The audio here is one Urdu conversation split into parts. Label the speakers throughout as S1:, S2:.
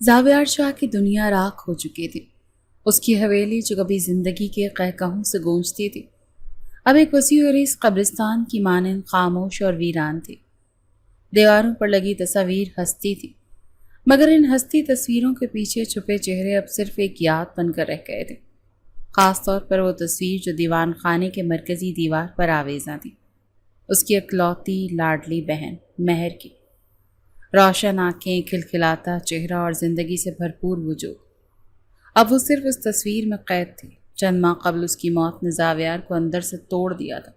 S1: زاویار شاہ کی دنیا راکھ ہو چکی تھی۔ اس کی حویلی جو کبھی زندگی کے قہقہوں سے گونجتی تھی، اب ایک وسیع و عریض قبرستان کی مانند خاموش اور ویران تھی۔ دیواروں پر لگی تصاویر ہستی تھی، مگر ان ہستی تصویروں کے پیچھے چھپے چہرے اب صرف ایک یاد بن کر رہ گئے تھے۔ خاص طور پر وہ تصویر جو دیوان خانے کے مرکزی دیوار پر آویزاں تھی، اس کی اکلوتی لاڈلی بہن مہر کی روشن آنکھیں، کھلکھلاتا چہرہ اور زندگی سے بھرپور وجود۔ اب وہ صرف اس تصویر میں قید تھی۔ چند ماہ قبل اس کی موت نے زاویار کو اندر سے توڑ دیا تھا۔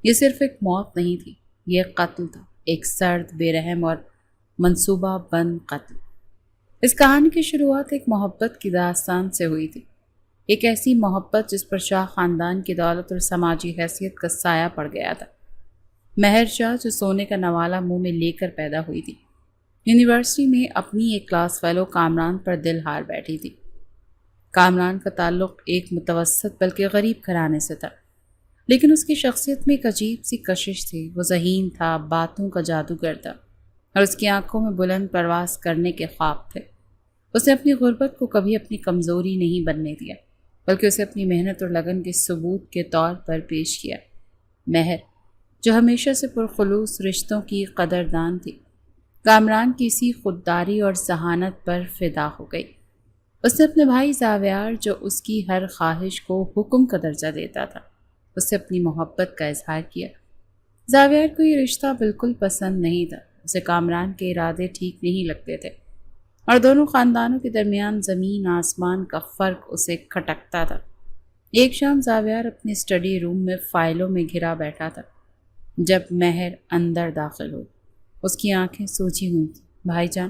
S1: یہ صرف ایک موت نہیں تھی، یہ ایک قتل تھا، ایک سرد، بے رحم اور منصوبہ بند قتل۔ اس کہانی کی شروعات ایک محبت کی داستان سے ہوئی تھی، ایک ایسی محبت جس پر شاہ خاندان کی دولت اور سماجی حیثیت کا سایہ پڑ گیا تھا۔ مہر شاہ جو سونے کا نوالہ منہ میں لے کر پیدا ہوئی تھی، یونیورسٹی میں اپنی ایک کلاس فیلو کامران پر دل ہار بیٹھی تھی۔ کامران کا تعلق ایک متوسط بلکہ غریب گھرانے سے تھا، لیکن اس کی شخصیت میں ایک عجیب سی کشش تھی۔ وہ ذہین تھا، باتوں کا جادوگر تھا، اور اس کی آنکھوں میں بلند پرواز کرنے کے خواب تھے۔ اس نے اپنی غربت کو کبھی اپنی کمزوری نہیں بننے دیا، بلکہ اسے اپنی محنت اور لگن کے ثبوت کے طور پر پیش کیا۔ مہر جو ہمیشہ سے پرخلوص رشتوں کی قدردان تھی، کامران کی اسی خودداری اور ذہانت پر فدا ہو گئی۔ اس نے اپنے بھائی زاویار جو اس کی ہر خواہش کو حکم کا درجہ دیتا تھا، اس سے اپنی محبت کا اظہار کیا۔ زاویار کو یہ رشتہ بالکل پسند نہیں تھا، اسے کامران کے ارادے ٹھیک نہیں لگتے تھے، اور دونوں خاندانوں کے درمیان زمین آسمان کا فرق اسے کھٹکتا تھا۔ ایک شام زاویار اپنے اسٹڈی روم میں فائلوں میں گھرا بیٹھا تھا جب مہر اندر داخل ہوئی۔ اس کی آنکھیں سوجی ہوئی تھیں۔ بھائی جان،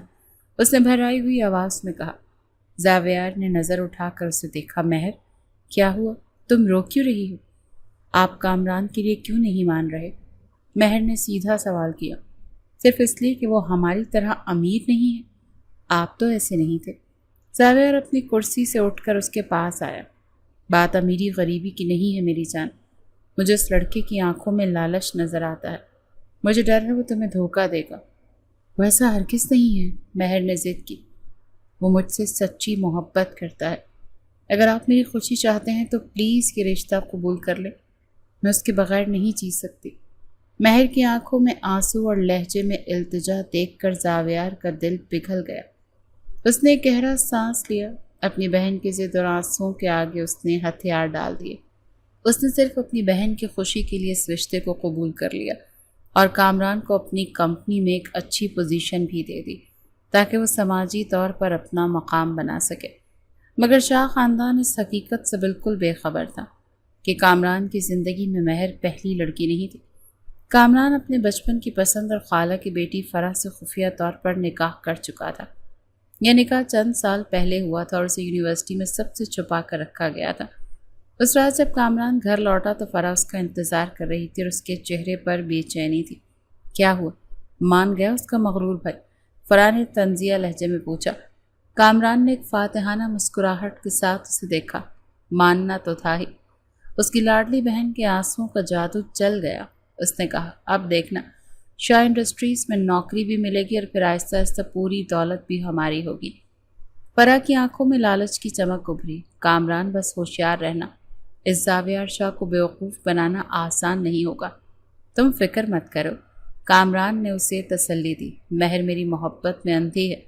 S1: اس نے بھرائی ہوئی آواز میں کہا۔ زاویار نے نظر اٹھا کر اسے دیکھا۔ مہر، کیا ہوا؟ تم رو کیوں رہی ہو؟ آپ کامران کے لیے کیوں نہیں مان رہے؟ مہر نے سیدھا سوال کیا۔ صرف اس لیے کہ وہ ہماری طرح امیر نہیں ہے؟ آپ تو ایسے نہیں تھے۔ زاویار اپنی کرسی سے اٹھ کر اس کے پاس آیا۔ بات امیری غریبی کی نہیں ہے میری جان، مجھے اس لڑکے کی آنکھوں میں لالچ نظر آتا ہے، مجھے ڈر ہے وہ تمہیں دھوکہ دے گا۔ وہ ایسا ہرگز نہیں ہے، مہر نے ضد کی۔ وہ مجھ سے سچی محبت کرتا ہے۔ اگر آپ میری خوشی چاہتے ہیں تو پلیز یہ رشتہ قبول کر لیں، میں اس کے بغیر نہیں جی سکتی۔ مہر کی آنکھوں میں آنسو اور لہجے میں التجا دیکھ کر زاویار کا دل پگھل گیا۔ اس نے ایک گہرا سانس لیا۔ اپنی بہن کی ضد اور آنسوؤں کے آگے اس نے ہتھیار ڈال دیے۔ اس نے صرف اپنی بہن کی خوشی کے لیے اس رشتے کو قبول کر لیا، اور کامران کو اپنی کمپنی میں ایک اچھی پوزیشن بھی دے دی تاکہ وہ سماجی طور پر اپنا مقام بنا سکے۔ مگر شاہ خاندان اس حقیقت سے بالکل بے خبر تھا کہ کامران کی زندگی میں مہر پہلی لڑکی نہیں تھی۔ کامران اپنے بچپن کی پسند اور خالہ کی بیٹی فرح سے خفیہ طور پر نکاح کر چکا تھا۔ یہ نکاح چند سال پہلے ہوا تھا اور اسے یونیورسٹی میں سب سے چھپا کر رکھا گیا تھا۔ اس رات جب کامران گھر لوٹا تو فرح اس کا انتظار کر رہی تھی اور اس کے چہرے پر بے چینی تھی۔ کیا ہوا؟ مان گیا اس کا مغرور بھائی؟ فرح نے طنزیہ لہجے میں پوچھا۔ کامران نے ایک فاتحانہ مسکراہٹ کے ساتھ اسے دیکھا۔ ماننا تو تھا ہی۔ اس کی لاڈلی بہن کے آنسوؤں کا جادو چل گیا۔ اس نے کہا، اب دیکھنا، شاہ انڈسٹریز میں نوکری بھی ملے گی اور پھر آہستہ آہستہ پوری دولت بھی ہماری ہوگی۔ فرح کی آنکھوں میں لالچ کی چمک ابھری۔ کامران، بس ہوشیار رہنا، اس زاویار شاہ کو بیوقوف بنانا آسان نہیں ہوگا۔ تم فکر مت کرو، کامران نے اسے تسلی دی۔ مہر میری محبت میں اندھی ہے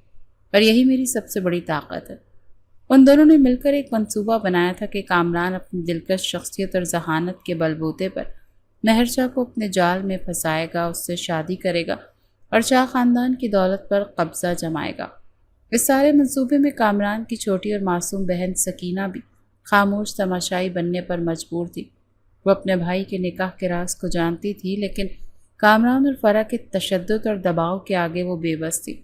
S1: اور یہی میری سب سے بڑی طاقت ہے۔ ان دونوں نے مل کر ایک منصوبہ بنایا تھا کہ کامران اپنی دلکش شخصیت اور ذہانت کے بل بوتے پر مہر شاہ کو اپنے جال میں پھنسائے گا، اس سے شادی کرے گا اور شاہ خاندان کی دولت پر قبضہ جمائے گا۔ اس سارے منصوبے میں کامران کی چھوٹی اور معصوم بہن سکینہ بھی خاموش تماشائی بننے پر مجبور تھی۔ وہ اپنے بھائی کے نکاح کے راز کو جانتی تھی، لیکن کامران اور فرح کے تشدد اور دباؤ کے آگے وہ بے بس تھی۔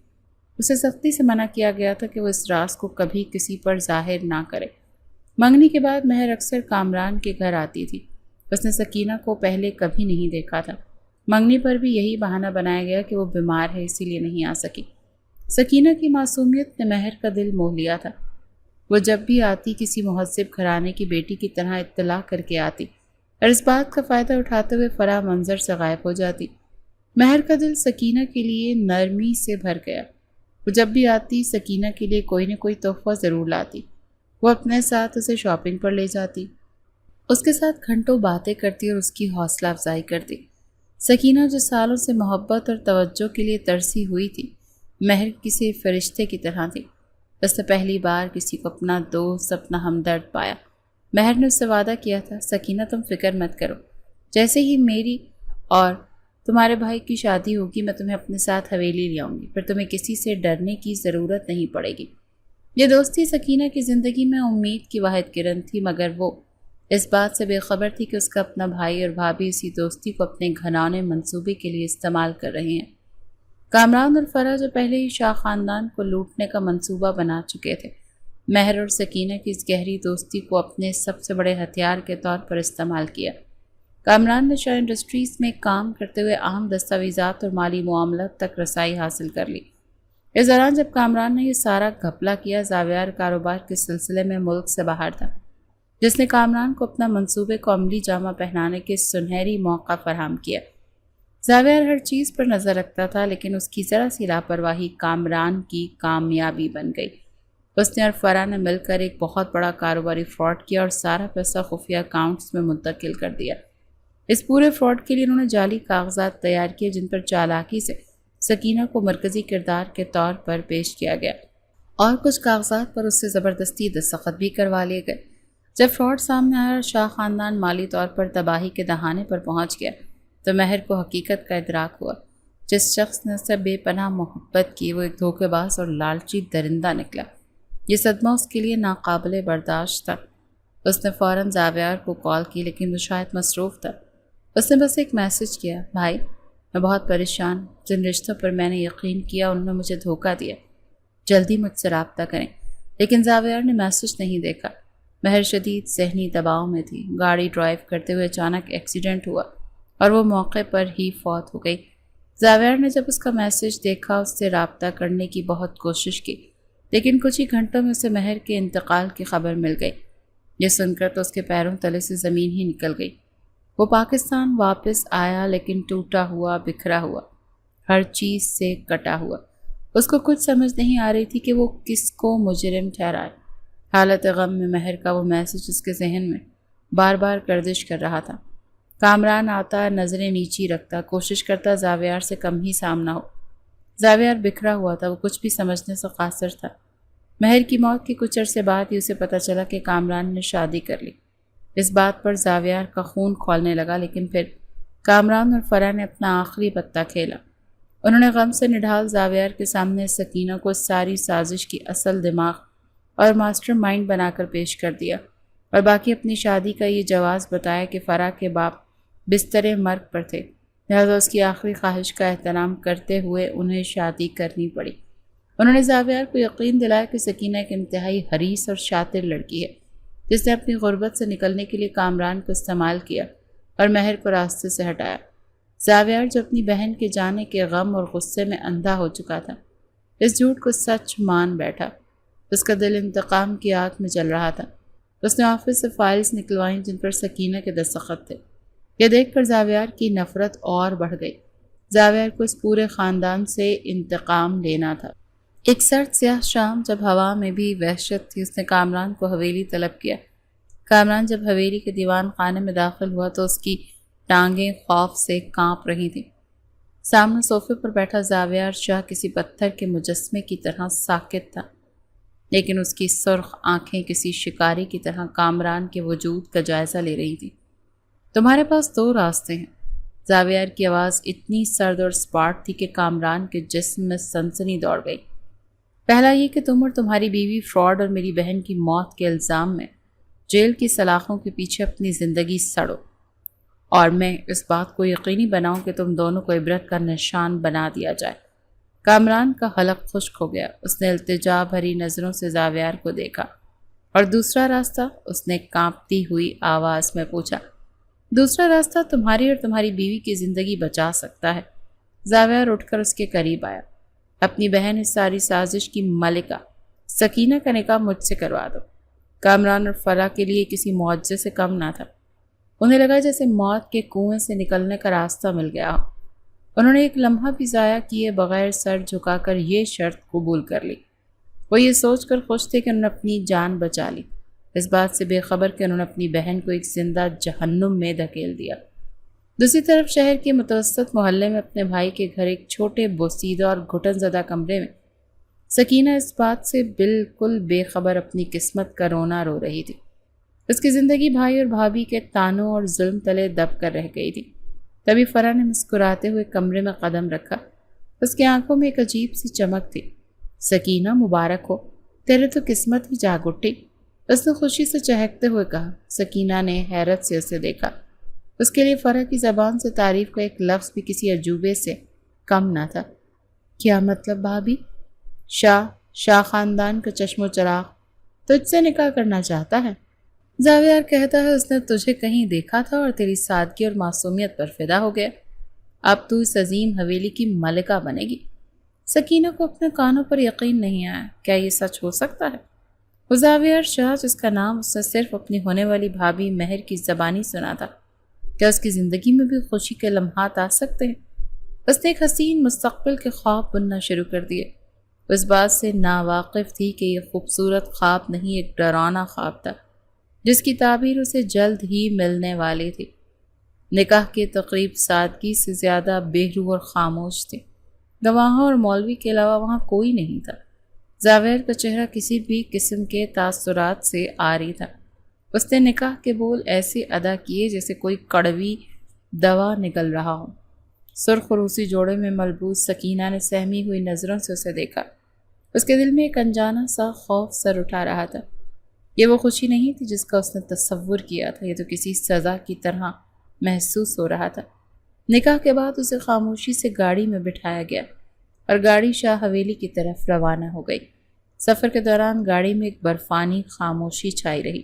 S1: اسے سختی سے منع کیا گیا تھا کہ وہ اس راز کو کبھی کسی پر ظاہر نہ کرے۔ منگنی کے بعد مہر اکثر کامران کے گھر آتی تھی۔ اس نے سکینہ کو پہلے کبھی نہیں دیکھا تھا۔ منگنی پر بھی یہی بہانہ بنایا گیا کہ وہ بیمار ہے، اسی لیے نہیں آ سکی۔ سکینہ کی معصومیت نے مہر کا دل موہ لیا تھا۔ وہ جب بھی آتی کسی مہذب گھرانے کی بیٹی کی طرح اطلاع کر کے آتی، اور اس بات کا فائدہ اٹھاتے ہوئے فرح منظر سے غائب ہو جاتی۔ مہر کا دل سکینہ کے لیے نرمی سے بھر گیا۔ وہ جب بھی آتی سکینہ کے لیے کوئی نہ کوئی تحفہ ضرور لاتی۔ وہ اپنے ساتھ اسے شاپنگ پر لے جاتی، اس کے ساتھ گھنٹوں باتیں کرتی اور اس کی حوصلہ افزائی کرتی۔ سکینہ جو سالوں سے محبت اور توجہ کے لیے ترسی ہوئی تھی، مہر کسی فرشتے کی طرح تھی۔ اس نے پہلی بار کسی کو اپنا دوست، اپنا ہمدرد پایا۔ مہر نے اس سے وعدہ کیا تھا، سکینہ تم فکر مت کرو، جیسے ہی میری اور تمہارے بھائی کی شادی ہوگی میں تمہیں اپنے ساتھ حویلی لے آؤں گی، پھر تمہیں کسی سے ڈرنے کی ضرورت نہیں پڑے گی۔ یہ دوستی سکینہ کی زندگی میں امید کی واحد کرن تھی، مگر وہ اس بات سے بے خبر تھی کہ اس کا اپنا بھائی اور بھابھی اسی دوستی کو اپنے گھناؤنے منصوبے کے لیے استعمال کر رہے ہیں۔ کامران اور فرح جو پہلے ہی شاہ خاندان کو لوٹنے کا منصوبہ بنا چکے تھے، مہر اور سکینہ کی اس گہری دوستی کو اپنے سب سے بڑے ہتھیار کے طور پر استعمال کیا۔ کامران نے شاہ انڈسٹریز میں کام کرتے ہوئے اہم دستاویزات اور مالی معاملات تک رسائی حاصل کر لی۔ اس دوران جب کامران نے یہ سارا گھپلہ کیا، زاویار کاروبار کے سلسلے میں ملک سے باہر تھا، جس نے کامران کو اپنا منصوبے کو عملی جامہ پہنانے کے سنہری موقع فراہم کیا۔ زاویار ہر چیز پر نظر رکھتا تھا، لیکن اس کی ذرا سی لاپرواہی کامران کی کامیابی بن گئی۔ اس نے اور فرح نے مل کر ایک بہت بڑا کاروباری فراڈ کیا اور سارا پیسہ خفیہ اکاؤنٹس میں منتقل کر دیا۔ اس پورے فراڈ کے لیے انہوں نے جعلی کاغذات تیار کیے، جن پر چالاکی سے سکینہ کو مرکزی کردار کے طور پر پیش کیا گیا اور کچھ کاغذات پر اس سے زبردستی دستخط بھی کروا لیے گئے۔ جب فراڈ سامنے آیا اور شاہ خاندان مالی طور پر تباہی کے دہانے پر پہنچ گیا، تو مہر کو حقیقت کا ادراک ہوا۔ جس شخص نے اس سے بے پناہ محبت کی، وہ ایک دھوکے باز اور لالچی درندہ نکلا۔ یہ صدمہ اس کے لیے ناقابل برداشت تھا۔ اس نے فوراً زاویار کو کال کی، لیکن وہ شاید مصروف تھا۔ اس نے بس ایک میسج کیا، بھائی میں بہت پریشان، جن رشتوں پر میں نے یقین کیا انہوں نے مجھے دھوکہ دیا، جلدی مجھ سے رابطہ کریں۔ لیکن زاویار نے میسج نہیں دیکھا۔ مہر شدید ذہنی دباؤ میں تھی۔ گاڑی ڈرائیو کرتے ہوئے اچانک ایکسیڈنٹ ہوا اور وہ موقع پر ہی فوت ہو گئی۔ زاویار نے جب اس کا میسج دیکھا، اس سے رابطہ کرنے کی بہت کوشش کی، لیکن کچھ ہی گھنٹوں میں اسے مہر کے انتقال کی خبر مل گئی۔ یہ سن کر تو اس کے پیروں تلے سے زمین ہی نکل گئی۔ وہ پاکستان واپس آیا، لیکن ٹوٹا ہوا، بکھرا ہوا، ہر چیز سے کٹا ہوا۔ اس کو کچھ سمجھ نہیں آ رہی تھی کہ وہ کس کو مجرم ٹھہرائے۔ حالت غم میں مہر کا وہ میسج اس کے ذہن میں بار بار گردش کر رہا تھا۔ کامران آتا، نظریں نیچی رکھتا، کوشش کرتا زاویار سے کم ہی سامنا ہو۔ زاویار بکھرا ہوا تھا، وہ کچھ بھی سمجھنے سے قاصر تھا۔ مہر کی موت کے کچھ عرصے بعد ہی اسے پتہ چلا کہ کامران نے شادی کر لی۔ اس بات پر زاویار کا خون کھولنے لگا، لیکن پھر کامران اور فرح نے اپنا آخری پتہ کھیلا۔ انہوں نے غم سے نڈھال زاویار کے سامنے سکینہ کو ساری سازش کی اصل دماغ اور ماسٹر مائنڈ بنا کر پیش کر دیا، اور باقی اپنی شادی کا یہ جواز بتایا کہ فرح کے باپ بستر مرگ پر تھے، لہذا اس کی آخری خواہش کا احترام کرتے ہوئے انہیں شادی کرنی پڑی۔ انہوں نے زاویار کو یقین دلایا کہ سکینہ ایک انتہائی حریص اور شاطر لڑکی ہے، جس نے اپنی غربت سے نکلنے کے لیے کامران کو استعمال کیا اور مہر کو راستے سے ہٹایا۔ زاویار جو اپنی بہن کے جانے کے غم اور غصے میں اندھا ہو چکا تھا، اس جھوٹ کو سچ مان بیٹھا۔ اس کا دل انتقام کی آگ میں جل رہا تھا۔ اس نے آفس سے فائلز نکلوائیں جن پر سکینہ کے دستخط تھے۔ یہ دیکھ کر زاویار کی نفرت اور بڑھ گئی۔ زاویار کو اس پورے خاندان سے انتقام لینا تھا۔ ایک سرد سیاہ شام جب ہوا میں بھی وحشت تھی، اس نے کامران کو حویلی طلب کیا۔ کامران جب حویلی کے دیوان خانے میں داخل ہوا تو اس کی ٹانگیں خوف سے کانپ رہی تھیں۔ سامنے صوفے پر بیٹھا زاویار شاہ کسی پتھر کے مجسمے کی طرح ساکت تھا، لیکن اس کی سرخ آنکھیں کسی شکاری کی طرح کامران کے وجود کا جائزہ لے رہی تھیں۔ تمہارے پاس دو راستے ہیں۔ زاویار کی آواز اتنی سرد اور سپاٹ تھی کہ کامران کے جسم میں سنسنی دوڑ گئی۔ پہلا یہ کہ تم اور تمہاری بیوی فراڈ اور میری بہن کی موت کے الزام میں جیل کی سلاخوں کے پیچھے اپنی زندگی سڑو، اور میں اس بات کو یقینی بناؤں کہ تم دونوں کو عبرت کا نشان بنا دیا جائے۔ کامران کا حلق خشک ہو گیا۔ اس نے التجا بھری نظروں سے زاویار کو دیکھا۔ اور دوسرا راستہ؟ اس نے کانپتی ہوئی آواز میں پوچھا۔ دوسرا راستہ تمہاری اور تمہاری بیوی کی زندگی بچا سکتا ہے۔ زاویار اٹھ کر اس کے قریب آیا۔ اپنی بہن اس ساری سازش کی ملکہ سکینہ کا نکاح مجھ سے کروا دو۔ کامران اور فرح کے لیے کسی معجزے سے کم نہ تھا۔ انہیں لگا جیسے موت کے کنویں سے نکلنے کا راستہ مل گیا ہو۔ انہوں نے ایک لمحہ بھی ضائع کیے بغیر سر جھکا کر یہ شرط قبول کر لی۔ وہ یہ سوچ کر خوش تھے کہ انہوں نے اپنی جان بچا لی، اس بات سے بے خبر کہ انہوں نے اپنی بہن کو ایک زندہ جہنم میں دھکیل دیا۔ دوسری طرف شہر کے متوسط محلے میں اپنے بھائی کے گھر ایک چھوٹے بوسیدہ اور گھٹن زدہ کمرے میں سکینہ اس بات سے بالکل بے خبر اپنی قسمت کا رونا رو رہی تھی۔ اس کی زندگی بھائی اور بھابھی کے تانوں اور ظلم تلے دب کر رہ گئی تھی۔ تبھی فرح نے مسکراتے ہوئے کمرے میں قدم رکھا۔ اس کی آنکھوں میں ایک عجیب سی چمک تھی۔ سکینہ، مبارک ہو، تیرے تو قسمت ہی جاگ اٹھی، اس نے خوشی سے چہکتے ہوئے کہا۔ سکینہ نے حیرت سے اسے دیکھا۔ اس کے لیے فرح کی زبان سے تعریف کا ایک لفظ بھی کسی عجوبے سے کم نہ تھا۔ کیا مطلب بھابھی؟ شاہ خاندان کا چشم و چراغ تجھ سے نکاح کرنا چاہتا ہے؟ زاویار کہتا ہے اس نے تجھے کہیں دیکھا تھا اور تیری سادگی اور معصومیت پر فدا ہو گیا۔ اب تو اس عظیم حویلی کی ملکہ بنے گی۔ سکینہ کو اپنے کانوں پر یقین نہیں آیا۔ کیا یہ سچ ہو سکتا ہے؟ وہ زاویار شاہ جس کا نام اس نے صرف اپنی ہونے والی بھابھی مہر کی زبانی سنا تھا، کیا اس کی زندگی میں بھی خوشی کے لمحات آ سکتے ہیں؟ اس نے ایک حسین مستقبل کے خواب بننا شروع کر دیے۔ اس بات سے ناواقف تھی کہ یہ خوبصورت خواب نہیں، ایک ڈرانا خواب تھا جس کی تعبیر اسے جلد ہی ملنے والی تھی۔ نکاح کی تقریب سادگی سے زیادہ بے روح اور خاموش تھی۔ گواہوں اور مولوی کے علاوہ وہاں کوئی نہیں تھا۔ زاویر کا چہرہ کسی بھی قسم کے تاثرات سے عاری تھا۔ اس نے نکاح کے بول ایسے ادا کیے جیسے کوئی کڑوی دوا نگل رہا ہو۔ سرخ روسی جوڑے میں ملبوس سکینہ نے سہمی ہوئی نظروں سے اسے دیکھا۔ اس کے دل میں ایک انجانا سا خوف سر اٹھا رہا تھا۔ یہ وہ خوشی نہیں تھی جس کا اس نے تصور کیا تھا، یہ تو کسی سزا کی طرح محسوس ہو رہا تھا۔ نکاح کے بعد اسے خاموشی سے گاڑی میں بٹھایا گیا اور گاڑی شاہ حویلی کی طرف روانہ ہو گئی۔ سفر کے دوران گاڑی میں ایک برفانی خاموشی چھائی رہی۔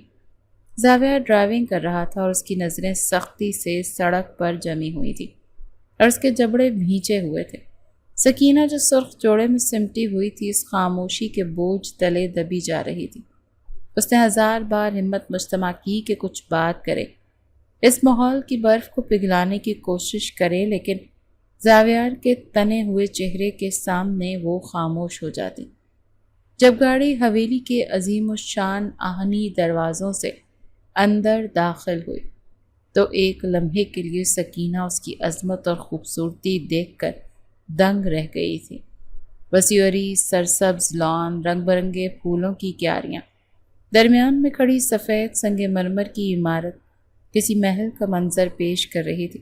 S1: زاویہ ڈرائیونگ کر رہا تھا اور اس کی نظریں سختی سے سڑک پر جمی ہوئی تھی اور اس کے جبڑے بھینچے ہوئے تھے۔ سکینہ جو سرخ جوڑے میں سمٹی ہوئی تھی اس خاموشی کے بوجھ تلے دبی جا رہی تھی۔ اس نے 1000 بار ہمت مجتمع کی کہ کچھ بات کرے، اس ماحول کی برف کو پگھلانے کی کوشش کرے، لیکن زاویار کے تنے ہوئے چہرے کے سامنے وہ خاموش ہو جاتی۔ جب گاڑی حویلی کے عظیم الشان آہنی دروازوں سے اندر داخل ہوئی تو ایک لمحے کے لیے سکینہ اس کی عظمت اور خوبصورتی دیکھ کر دنگ رہ گئی تھی۔ وسیع سرسبز لان، رنگ برنگے پھولوں کی کیاریاں، درمیان میں کھڑی سفید سنگ مرمر کی عمارت کسی محل کا منظر پیش کر رہی تھی۔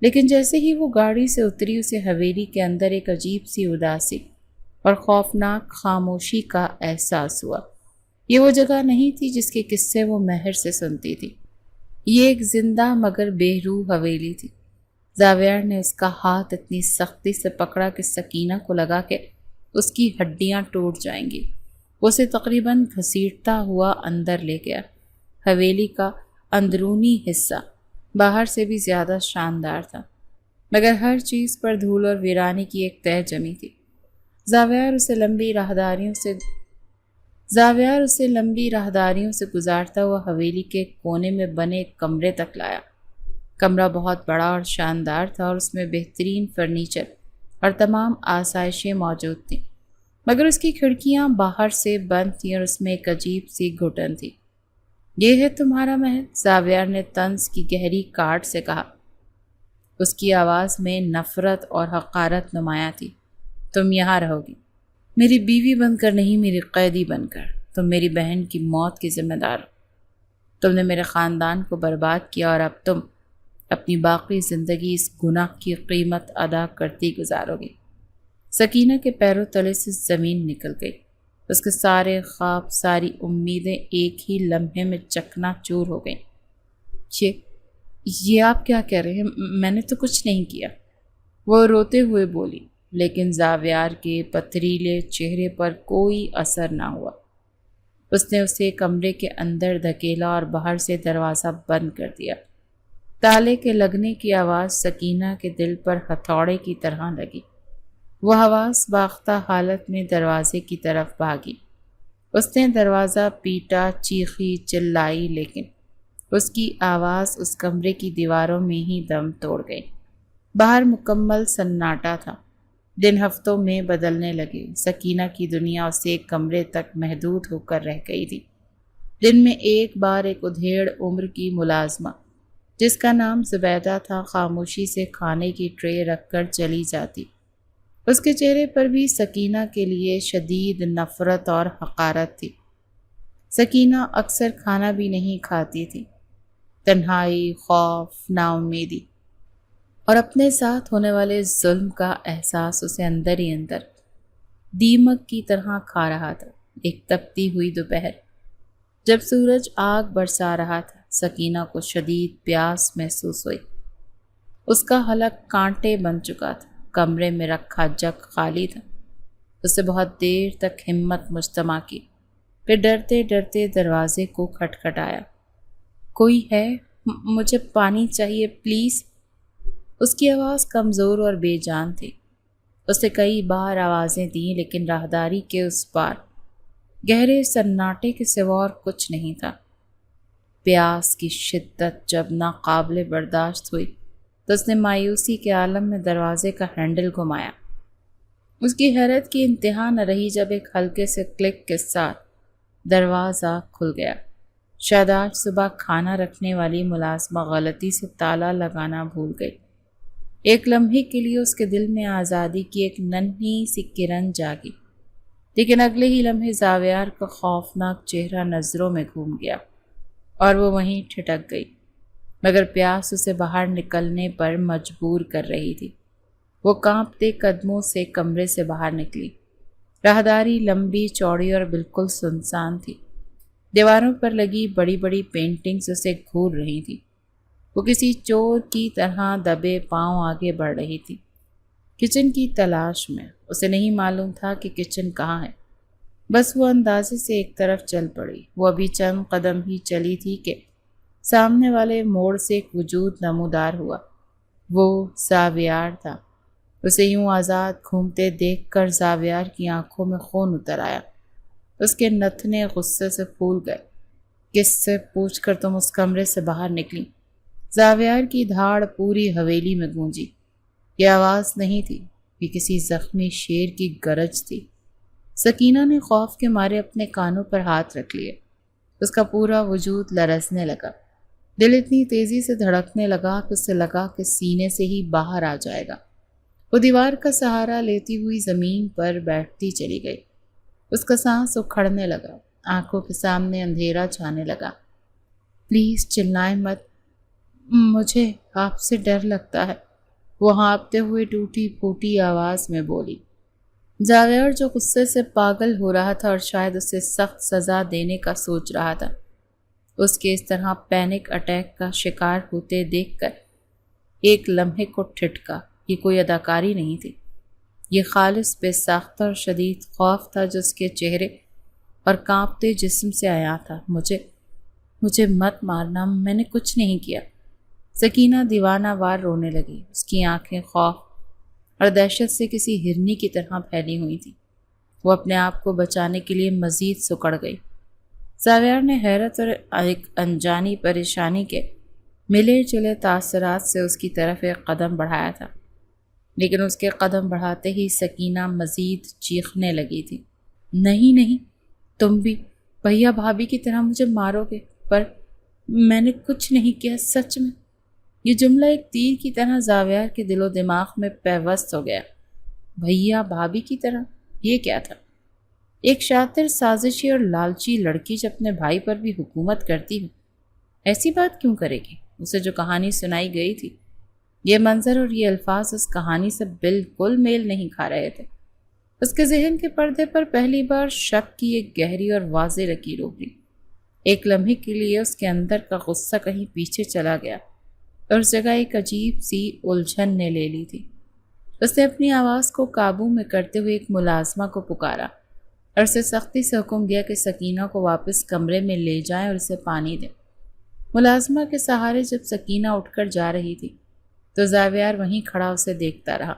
S1: لیکن جیسے ہی وہ گاڑی سے اتری اسے حویلی کے اندر ایک عجیب سی اداسی اور خوفناک خاموشی کا احساس ہوا۔ یہ وہ جگہ نہیں تھی جس کے قصے وہ مہر سے سنتی تھی۔ یہ ایک زندہ مگر بے روح حویلی تھی۔ زاویار نے اس کا ہاتھ اتنی سختی سے پکڑا کہ سکینہ کو لگا کہ اس کی ہڈیاں ٹوٹ جائیں گی۔ وہ اسے تقریباً گھسیٹتا ہوا اندر لے گیا۔ حویلی کا اندرونی حصہ باہر سے بھی زیادہ شاندار تھا، مگر ہر چیز پر دھول اور ویرانی کی ایک تہہ جمی تھی۔ زاویار اسے لمبی راہداریوں سے گزارتا ہوا حویلی کے کونے میں بنے ایک کمرے تک لایا۔ کمرہ بہت بڑا اور شاندار تھا اور اس میں بہترین فرنیچر اور تمام آسائشیں موجود تھیں، مگر اس کی کھڑکیاں باہر سے بند تھیں اور اس میں ایک عجیب سی گھٹن تھی۔ یہ ہے تمہارا محل؟ زاویار نے طنز کی گہری کاٹ سے کہا۔ اس کی آواز میں نفرت اور حقارت نمایاں تھی۔ تم یہاں رہو گی، میری بیوی بن کر نہیں، میری قیدی بن کر۔ تم میری بہن کی موت کی ذمہ دار ہو۔ تم نے میرے خاندان کو برباد کیا اور اب تم اپنی باقی زندگی اس گناہ کی قیمت ادا کرتی گزارو گی۔ سکینہ کے پیروں تلے سے زمین نکل گئی۔ اس کے سارے خواب، ساری امیدیں ایک ہی لمحے میں چکنا چور ہو گئیں۔ یہ آپ کیا کہہ رہے ہیں؟ میں نے تو کچھ نہیں کیا، وہ روتے ہوئے بولی، لیکن زاویار کے پتھریلے چہرے پر کوئی اثر نہ ہوا۔ اس نے اسے کمرے کے اندر دھکیلا اور باہر سے دروازہ بند کر دیا۔ تالے کے لگنے کی آواز سکینہ کے دل پر ہتھوڑے کی طرح لگی۔ وہ حواس باختہ حالت میں دروازے کی طرف بھاگی۔ اس نے دروازہ پیٹا، چیخی، چلائی، لیکن اس کی آواز اس کمرے کی دیواروں میں ہی دم توڑ گئی۔ باہر مکمل سناٹا تھا۔ دن ہفتوں میں بدلنے لگے۔ سکینہ کی دنیا اسے ایک کمرے تک محدود ہو کر رہ گئی تھی۔ دن میں ایک بار ایک ادھیڑ عمر کی ملازمہ جس کا نام زبیدہ تھا خاموشی سے کھانے کی ٹرے رکھ کر چلی جاتی۔ اس کے چہرے پر بھی سکینہ کے لیے شدید نفرت اور حقارت تھی۔ سکینہ اکثر کھانا بھی نہیں کھاتی تھی۔ تنہائی، خوف، نا امیدی اور اپنے ساتھ ہونے والے ظلم کا احساس اسے اندر ہی اندر دیمک کی طرح کھا رہا تھا۔ ایک تپتی ہوئی دوپہر جب سورج آگ برسا رہا تھا، سکینہ کو شدید پیاس محسوس ہوئی۔ اس کا حلق کانٹے بن چکا تھا۔ کمرے میں رکھا جگ خالی تھا۔ اس نے بہت دیر تک ہمت مجتمع کی، پھر ڈرتے ڈرتے دروازے کو کھٹکھٹایا۔ کوئی ہے؟ مجھے پانی چاہیے پلیز۔ اس کی آواز کمزور اور بے جان تھی۔ اس نے کئی بار آوازیں دیں لیکن راہداری کے اس پار گہرے سناٹے کے سوا اور کچھ نہیں تھا۔ پیاس کی شدت جب ناقابل برداشت ہوئی تو اس نے مایوسی کے عالم میں دروازے کا ہینڈل گھمایا۔ اس کی حیرت کی انتہا نہ رہی جب ایک ہلکے سے کلک کے ساتھ دروازہ کھل گیا۔ شاید آج صبح کھانا رکھنے والی ملازمہ غلطی سے تالا لگانا بھول گئی۔ ایک لمحے کے لیے اس کے دل میں آزادی کی ایک ننھی سی کرن جاگی، لیکن اگلے ہی لمحے زاویار کا خوفناک چہرہ نظروں میں گھوم گیا اور وہ وہیں ٹھٹک گئی، مگر پیاس اسے باہر نکلنے پر مجبور کر رہی تھی۔ وہ کانپتے قدموں سے کمرے سے باہر نکلی۔ راہداری لمبی چوڑی اور بالکل سنسان تھی۔ دیواروں پر لگی بڑی بڑی پینٹنگز اسے گھور رہی تھی۔ وہ کسی چور کی طرح دبے پاؤں آگے بڑھ رہی تھی، کچن کی تلاش میں۔ اسے نہیں معلوم تھا کہ کچن کہاں ہے، بس وہ اندازے سے ایک طرف چل پڑی۔ وہ ابھی چند قدم ہی چلی تھی کہ سامنے والے موڑ سے ایک وجود نمودار ہوا۔ وہ زاویار تھا۔ اسے یوں آزاد گھومتے دیکھ کر زاویار کی آنکھوں میں خون اتر آیا۔ اس کے نتنے غصے سے پھول گئے۔ کس سے پوچھ کر تم اس کمرے سے باہر نکلی؟ زاویار کی دھاڑ پوری حویلی میں گونجی۔ یہ آواز نہیں تھی، یہ کسی زخمی شیر کی گرج تھی۔ سکینہ نے خوف کے مارے اپنے کانوں پر ہاتھ رکھ لیے۔ اس کا پورا وجود لرزنے لگا۔ دل اتنی تیزی سے دھڑکنے لگا کہ اسے لگا کہ سینے سے ہی باہر آ جائے گا۔ وہ دیوار کا سہارا لیتی ہوئی زمین پر بیٹھتی چلی گئی۔ اس کا سانس اکھڑنے لگا، آنکھوں کے سامنے اندھیرا چھانے لگا۔ پلیز چلائیں مت، مجھے آپ سے ڈر لگتا ہے، وہ ہانپتے ہوئے ٹوٹی پھوٹی آواز میں بولی۔ زاویار جو غصے سے پاگل ہو رہا تھا اور شاید اسے سخت سزا دینے کا سوچ رہا تھا، اس کے اس طرح پینک اٹیک کا شکار ہوتے دیکھ کر ایک لمحے کو ٹھٹکا۔ یہ کوئی اداکاری نہیں تھی، یہ خالص بے ساختہ اور شدید خوف تھا جو اس کے چہرے اور کانپتے جسم سے آیا تھا۔ مجھے مت مارنا، میں نے کچھ نہیں کیا۔ سکینہ دیوانہ وار رونے لگی۔ اس کی آنکھیں خوف اور دہشت سے کسی ہرنی کی طرح پھیلی ہوئی تھی۔ وہ اپنے آپ کو بچانے کے لیے مزید سکڑ گئی۔ زاویار نے حیرت اور ایک انجانی پریشانی کے ملے جلے تاثرات سے اس کی طرف ایک قدم بڑھایا تھا، لیکن اس کے قدم بڑھاتے ہی سکینہ مزید چیخنے لگی تھی۔ نہیں، تم بھی بھیا بھابھی کی طرح مجھے مارو گے، پر میں نے کچھ نہیں کیا، سچ میں۔ یہ جملہ ایک تیر کی طرح زاویار کے دل و دماغ میں پیوست ہو گیا۔ بھیا بھابھی کی طرح، یہ کیا تھا؟ ایک شاطر، سازشی اور لالچی لڑکی جب اپنے بھائی پر بھی حکومت کرتی ہو، ایسی بات کیوں کرے گی؟ اسے جو کہانی سنائی گئی تھی، یہ منظر اور یہ الفاظ اس کہانی سے بالکل میل نہیں کھا رہے تھے۔ اس کے ذہن کے پردے پر پہلی بار شک کی ایک گہری اور واضح لکیر ابھری۔ ایک لمحے کے لیے اس کے اندر کا غصہ کہیں پیچھے چلا گیا اور اس جگہ ایک عجیب سی الجھن نے لے لی تھی۔ اس نے اپنی آواز کو قابو میں کرتے ہوئے ایک ملازمہ کو پکارا اور اسے سختی سے حکم دیا کہ سکینہ کو واپس کمرے میں لے جائیں اور اسے پانی دیں۔ ملازمہ کے سہارے جب سکینہ اٹھ کر جا رہی تھی تو زاویار وہیں کھڑا اسے دیکھتا رہا۔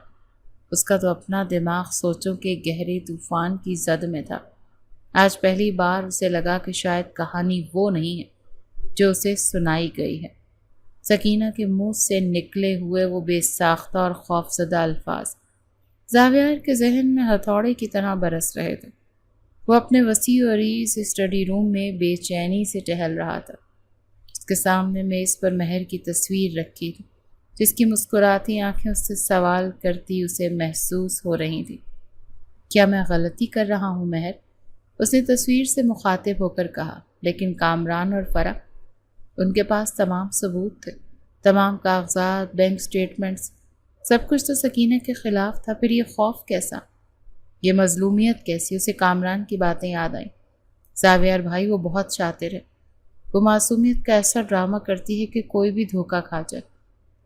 S1: اس کا تو اپنا دماغ سوچوں کے گہرے طوفان کی زد میں تھا۔ آج پہلی بار اسے لگا کہ شاید کہانی وہ نہیں ہے جو اسے سنائی گئی ہے۔ سکینہ کے منہ سے نکلے ہوئے وہ بے ساختہ اور خوفزدہ الفاظ زاویار کے ذہن میں ہتھوڑے کی طرح برس رہے تھے۔ وہ اپنے وسیع و عریض اسٹڈی روم میں بے چینی سے ٹہل رہا تھا۔ اس کے سامنے میز پر مہر کی تصویر رکھی تھی، جس کی مسکراتی آنکھیں اس سے سوال کرتی اسے محسوس ہو رہی تھی۔ کیا میں غلطی کر رہا ہوں مہر؟ اس نے تصویر سے مخاطب ہو کر کہا، لیکن کامران اور فرح، ان کے پاس تمام ثبوت تھے، تمام کاغذات، بینک سٹیٹمنٹس، سب کچھ تو سکینہ کے خلاف تھا۔ پھر یہ خوف کیسا، یہ مظلومیت کیسی؟ اسے کامران کی باتیں یاد آئیں۔ زاویار بھائی وہ بہت شاطر ہے، وہ معصومیت کا ایسا ڈرامہ کرتی ہے کہ کوئی بھی دھوکہ کھا جائے۔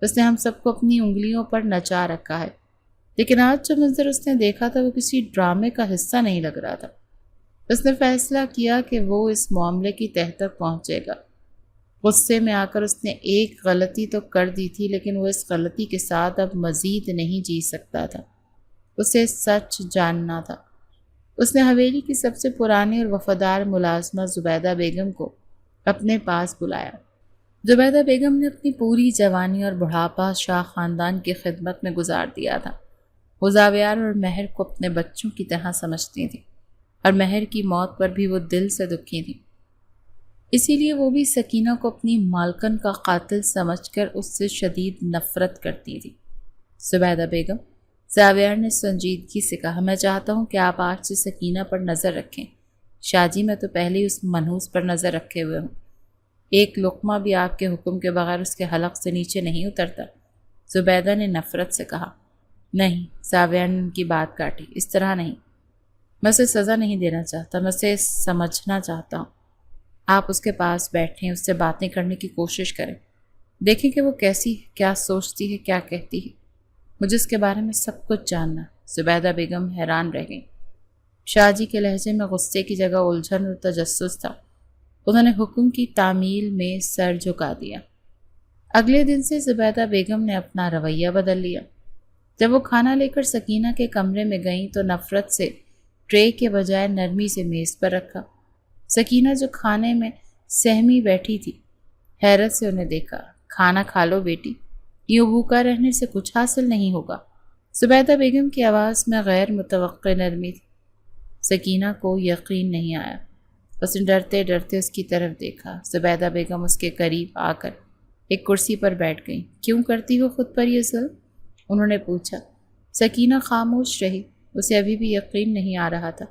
S1: اس نے ہم سب کو اپنی انگلیوں پر نچا رکھا ہے، لیکن آج جو منظر اس نے دیکھا تھا وہ کسی ڈرامے کا حصہ نہیں لگ رہا تھا۔ اس نے فیصلہ کیا کہ وہ اس معاملے کی تہہ تک پہنچے گا۔ غصے میں آ کر اس نے ایک غلطی تو کر دی تھی، لیکن وہ اس غلطی کے ساتھ اب مزید نہیں جی سکتا تھا۔ اسے سچ جاننا تھا۔ اس نے حویلی کی سب سے پرانی اور وفادار ملازمہ زبیدہ بیگم کو اپنے پاس بلایا۔ زبیدہ بیگم نے اپنی پوری جوانی اور بڑھاپا شاہ خاندان کی خدمت میں گزار دیا تھا۔ وہ زاویار اور مہر کو اپنے بچوں کی طرح سمجھتی تھیں، اور مہر کی موت پر بھی وہ دل سے دکھی تھیں۔ اسی لیے وہ بھی سکینہ کو اپنی مالکن کا قاتل سمجھ کر اس سے شدید نفرت کرتی تھی۔ زبیدہ بیگم، زاویار نے سنجیدگی سے کہا، میں چاہتا ہوں کہ آپ آج سے سکینہ پر نظر رکھیں۔ شاہ جی، میں تو پہلے ہی اس منحوس پر نظر رکھے ہوئے ہوں۔ ایک لقمہ بھی آپ کے حکم کے بغیر اس کے حلق سے نیچے نہیں اترتا۔ زبیدہ نے نفرت سے کہا۔ نہیں، زاویار نے ان کی بات کاٹی، اس طرح نہیں۔ میں اسے سزا نہیں دینا چاہتا، میں اسے سمجھنا چاہتا ہوں۔ آپ اس کے پاس بیٹھیں، اس سے باتیں کرنے کی کوشش کریں، دیکھیں کہ وہ کیسی ہے، کیا سوچتی ہے، کیا کہتی ہے۔ مجھے اس کے بارے میں سب کچھ جاننا۔ زبیدہ بیگم حیران رہ گئیں۔ شاہ جی کے لہجے میں غصے کی جگہ الجھن اور تجسس تھا۔ انہوں نے حکم کی تعمیل میں سر جھکا دیا۔ اگلے دن سے زبیدہ بیگم نے اپنا رویہ بدل لیا۔ جب وہ کھانا لے کر سکینہ کے کمرے میں گئیں تو نفرت سے ٹرے کے بجائے نرمی سے میز پر رکھا۔ سکینہ جو کھانے میں سہمی بیٹھی تھی، حیرت سے انہیں دیکھا۔ کھانا کھا لو بیٹی، یوں بھوکا رہنے سے کچھ حاصل نہیں ہوگا۔ زبیدہ بیگم کی آواز میں غیر متوقع نرمی تھی۔ سکینہ کو یقین نہیں آیا۔ اس نے ڈرتے ڈرتے اس کی طرف دیکھا۔ زبیدہ بیگم اس کے قریب آ کر ایک کرسی پر بیٹھ گئیں۔ کیوں کرتی ہو خود پر یہ ظلم؟ انہوں نے پوچھا۔ سکینہ خاموش رہی، اسے ابھی بھی یقین نہیں آ رہا تھا۔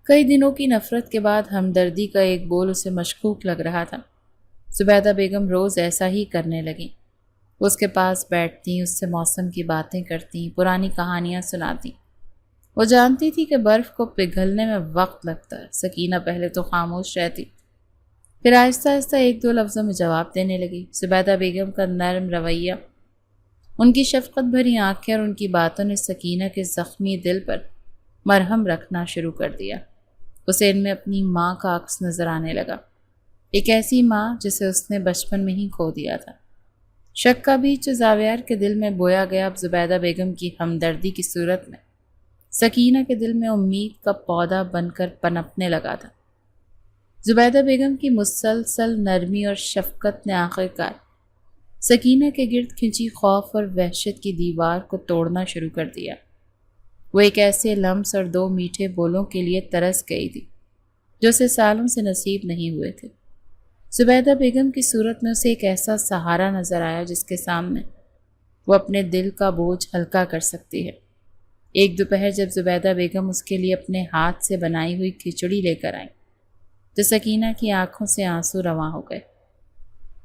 S1: کئی دنوں کی نفرت کے بعد ہمدردی کا ایک بول اسے مشکوک لگ رہا تھا۔ زبیدہ بیگم روز ایسا ہی کرنے لگیں۔ وہ اس کے پاس بیٹھتی، اس سے موسم کی باتیں کرتی، پرانی کہانیاں سناتی۔ وہ جانتی تھی کہ برف کو پگھلنے میں وقت لگتا ہے۔ سکینہ پہلے تو خاموش رہتی، پھر آہستہ آہستہ ایک دو لفظوں میں جواب دینے لگی۔ زبیدہ بیگم کا نرم رویہ، ان کی شفقت بھری آنکھیں اور ان کی باتوں نے سکینہ کے زخمی دل پر مرہم رکھنا شروع کر دیا۔ اسے ان میں اپنی ماں کا عکس نظر آنے لگا، ایک ایسی ماں جسے اس نے بچپن میں ہی کھو دیا تھا۔ شک کا بیج جو زاویار کے دل میں بویا گیا اب زبیدہ بیگم کی ہمدردی کی صورت میں سکینہ کے دل میں امید کا پودا بن کر پنپنے لگا تھا۔ زبیدہ بیگم کی مسلسل نرمی اور شفقت نے آخرکار سکینہ کے گرد کھنچی خوف اور وحشت کی دیوار کو توڑنا شروع کر دیا۔ وہ ایک ایسے لمس اور دو میٹھے بولوں کے لیے ترس گئی تھی جو اسے سالوں سے نصیب نہیں ہوئے تھے۔ زبیدہ بیگم کی صورت میں اسے ایک ایسا سہارا نظر آیا جس کے سامنے وہ اپنے دل کا بوجھ ہلکا کر سکتی ہے۔ ایک دوپہر جب زبیدہ بیگم اس کے لیے اپنے ہاتھ سے بنائی ہوئی کھچڑی لے کر آئیں تو سکینہ کی آنکھوں سے آنسو رواں ہو گئے۔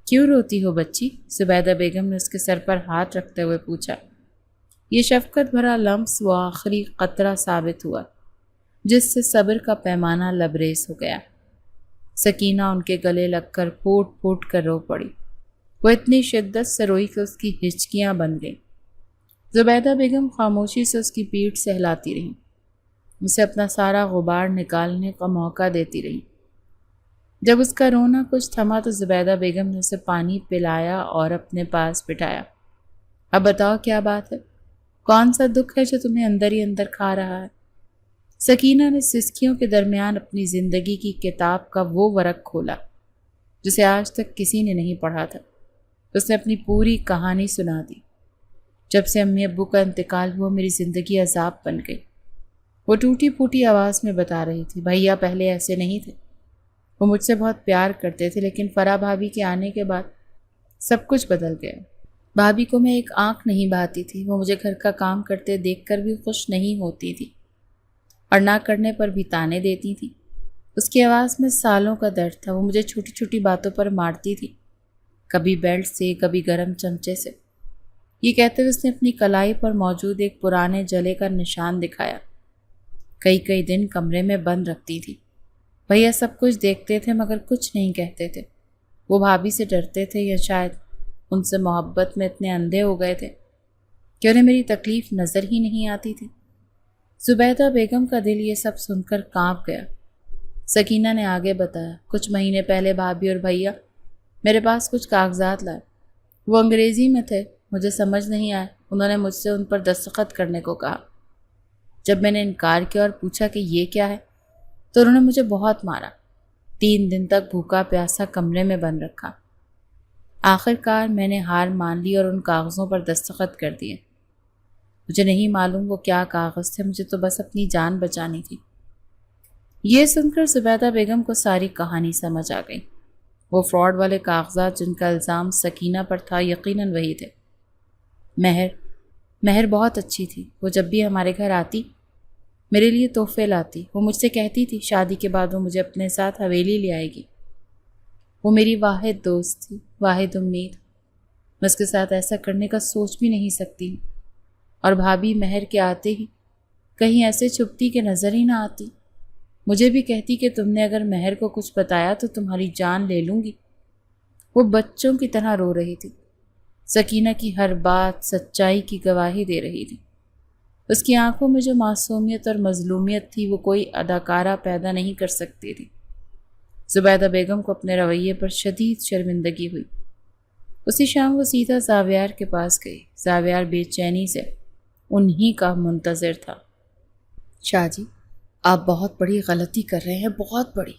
S1: کیوں روتی ہو بچی؟ زبیدہ بیگم نے اس کے سر پر ہاتھ رکھتے ہوئے پوچھا۔ یہ شفقت بھرا لمس وہ آخری قطرہ ثابت ہوا جس سے صبر کا پیمانہ لبریز ہو گیا۔ سکینہ ان کے گلے لگ کر پھوٹ پھوٹ کر رو پڑی۔ وہ اتنی شدت سے روئی کہ اس کی ہچکیاں بن گئیں۔ زبیدہ بیگم خاموشی سے اس کی پیٹھ سہلاتی رہیں، اسے اپنا سارا غبار نکالنے کا موقع دیتی رہی۔ جب اس کا رونا کچھ تھما تو زبیدہ بیگم نے اسے پانی پلایا اور اپنے پاس بٹھایا۔ اب بتاؤ کیا بات ہے؟ کون سا دکھ ہے جو تمہیں اندر ہی اندر کھا رہا ہے؟ سکینہ نے سسکیوں کے درمیان اپنی زندگی کی کتاب کا وہ ورق کھولا جسے آج تک کسی نے نہیں پڑھا تھا۔ اس نے اپنی پوری کہانی سنا دی۔ جب سے امی ابو کا انتقال ہوا میری زندگی عذاب بن گئی۔ وہ ٹوٹی پھوٹی آواز میں بتا رہی تھی، بھیا پہلے ایسے نہیں تھے، وہ مجھ سے بہت پیار کرتے تھے، لیکن فرح بھابھی کے آنے کے بعد سب کچھ بدل گیا۔ بھابھی کو میں ایک آنکھ نہیں بہاتی تھی، وہ مجھے گھر کا کام کرتے دیکھ کر بھی خوش نہیں ہوتی تھی اور نہ کرنے پر بھی طعنے دیتی تھی۔ اس کی آواز میں سالوں کا درد تھا۔ وہ مجھے چھوٹی چھوٹی باتوں پر مارتی تھی، کبھی بیلٹ سے، کبھی گرم چمچے سے۔ یہ کہتے ہوئے اس نے اپنی کلائی پر موجود ایک پرانے جلے کا نشان دکھایا۔ کئی دن کمرے میں بند رکھتی تھی۔ بھیا سب کچھ دیکھتے تھے مگر کچھ نہیں کہتے تھے۔ وہ بھابھی سے ڈرتے تھے یا شاید ان سے محبت میں اتنے اندھے ہو گئے تھے کہ انہیں میری تکلیف نظر ہی نہیں آتی تھی۔ زبیدہ بیگم کا دل یہ سب سن کر کانپ گیا۔ سکینہ نے آگے بتایا، کچھ مہینے پہلے بھابھی اور بھیا میرے پاس کچھ کاغذات لائے۔ وہ انگریزی میں تھے، مجھے سمجھ نہیں آئے۔ انہوں نے مجھ سے ان پر دستخط کرنے کو کہا۔ جب میں نے انکار کیا اور پوچھا کہ یہ کیا ہے تو انہوں نے مجھے بہت مارا۔ 3 دن تک بھوکا پیاسا کمرے میں بند رکھا۔ آخر کار میں نے ہار مان لی اور ان کاغذوں پر دستخط کر دیے۔ مجھے نہیں معلوم وہ کیا کاغذ تھے، مجھے تو بس اپنی جان بچانی تھی۔ یہ سن کر زبیدہ بیگم کو ساری کہانی سمجھ آ گئی۔ وہ فراڈ والے کاغذات جن کا الزام سکینہ پر تھا یقیناً وہی تھے۔ مہر بہت اچھی تھی۔ وہ جب بھی ہمارے گھر آتی میرے لیے تحفے لاتی۔ وہ مجھ سے کہتی تھی شادی کے بعد وہ مجھے اپنے ساتھ حویلی لے آئے گی۔ وہ میری واحد دوست تھی، واحد امید۔ میں اس کے ساتھ ایسا کرنے کا سوچ بھی نہیں سکتی۔ اور بھابھی مہر کے آتے ہی کہیں ایسے چھپتی کہ نظر ہی نہ آتی۔ مجھے بھی کہتی کہ تم نے اگر مہر کو کچھ بتایا تو تمہاری جان لے لوں گی۔ وہ بچوں کی طرح رو رہی تھی، سکینہ کی ہر بات سچائی کی گواہی دے رہی تھی۔ اس کی آنکھوں میں جو معصومیت اور مظلومیت تھی وہ کوئی اداکارہ پیدا نہیں کر سکتی تھی۔ زبیدہ بیگم کو اپنے رویے پر شدید شرمندگی ہوئی۔ اسی شام وہ سیدھا زاویار کے پاس گئی۔ زاویار بے چینی سے انہی کا منتظر تھا۔ شاہ جی، آپ بہت بڑی غلطی کر رہے ہیں، بہت بڑی۔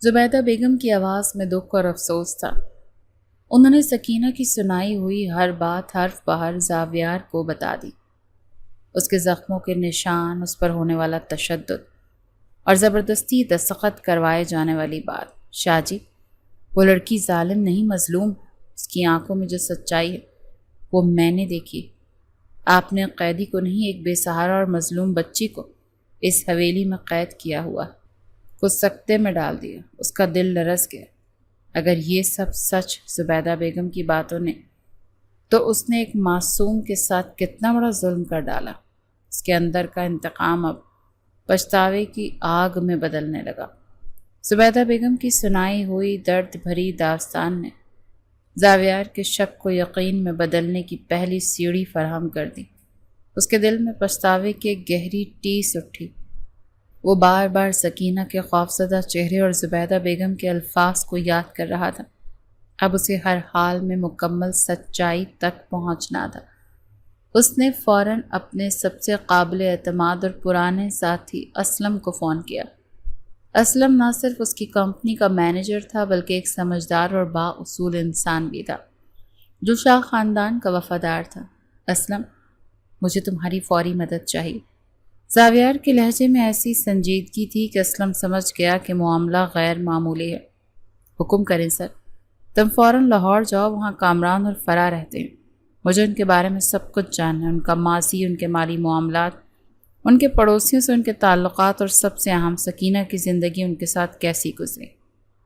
S1: زبیدہ بیگم کی آواز میں دکھ اور افسوس تھا۔ انہوں نے سکینہ کی سنائی ہوئی ہر بات حرف بہر زاویار کو بتا دی۔ اس کے زخموں کے نشان، اس پر ہونے والا تشدد اور زبردستی دستخط کروائے جانے والی بات۔ شاہ جی، وہ لڑکی ظالم نہیں، مظلوم۔ اس کی آنکھوں میں جو سچائی ہے وہ میں نے دیکھی۔ آپ نے قیدی کو نہیں، ایک بے سہارا اور مظلوم بچی کو اس حویلی میں قید کیا ہوا، کو سکتے میں ڈال دیا۔ اس کا دل لرز گیا۔ اگر یہ سب سچ زبیدہ بیگم کی باتوں نے، تو اس نے ایک معصوم کے ساتھ کتنا بڑا ظلم کر ڈالا۔ اس کے اندر کا انتقام اب پچھتاوے کی آگ میں بدلنے لگا۔ زبیدہ بیگم کی سنائی ہوئی درد بھری داستان نے زاویار کے شک کو یقین میں بدلنے کی پہلی سیڑھی فراہم کر دی۔ اس کے دل میں پچھتاوے کی ایک گہری ٹیس اٹھی۔ وہ بار بار سکینہ کے خوفزدہ چہرے اور زبیدہ بیگم کے الفاظ کو یاد کر رہا تھا۔ اب اسے ہر حال میں مکمل سچائی تک پہنچنا تھا۔ اس نے فوراً اپنے سب سے قابل اعتماد اور پرانے ساتھی اسلم کو فون کیا۔ اسلم نہ صرف اس کی کمپنی کا مینیجر تھا بلکہ ایک سمجھدار اور با اصول انسان بھی تھا جو شاہ خاندان کا وفادار تھا۔ اسلم، مجھے تمہاری فوری مدد چاہیے۔ زاویار کے لہجے میں ایسی سنجیدگی تھی کہ اسلم سمجھ گیا کہ معاملہ غیر معمولی ہے۔ حکم کریں سر، تم فوراً لاہور جاؤ، وہاں کامران اور فرا رہتے ہیں۔ مجھے ان کے بارے میں سب کچھ جاننا ہے، ان کا ماضی، ان کے مالی معاملات، ان کے پڑوسیوں سے ان کے تعلقات اور سب سے اہم سکینہ کی زندگی ان کے ساتھ کیسی گزری۔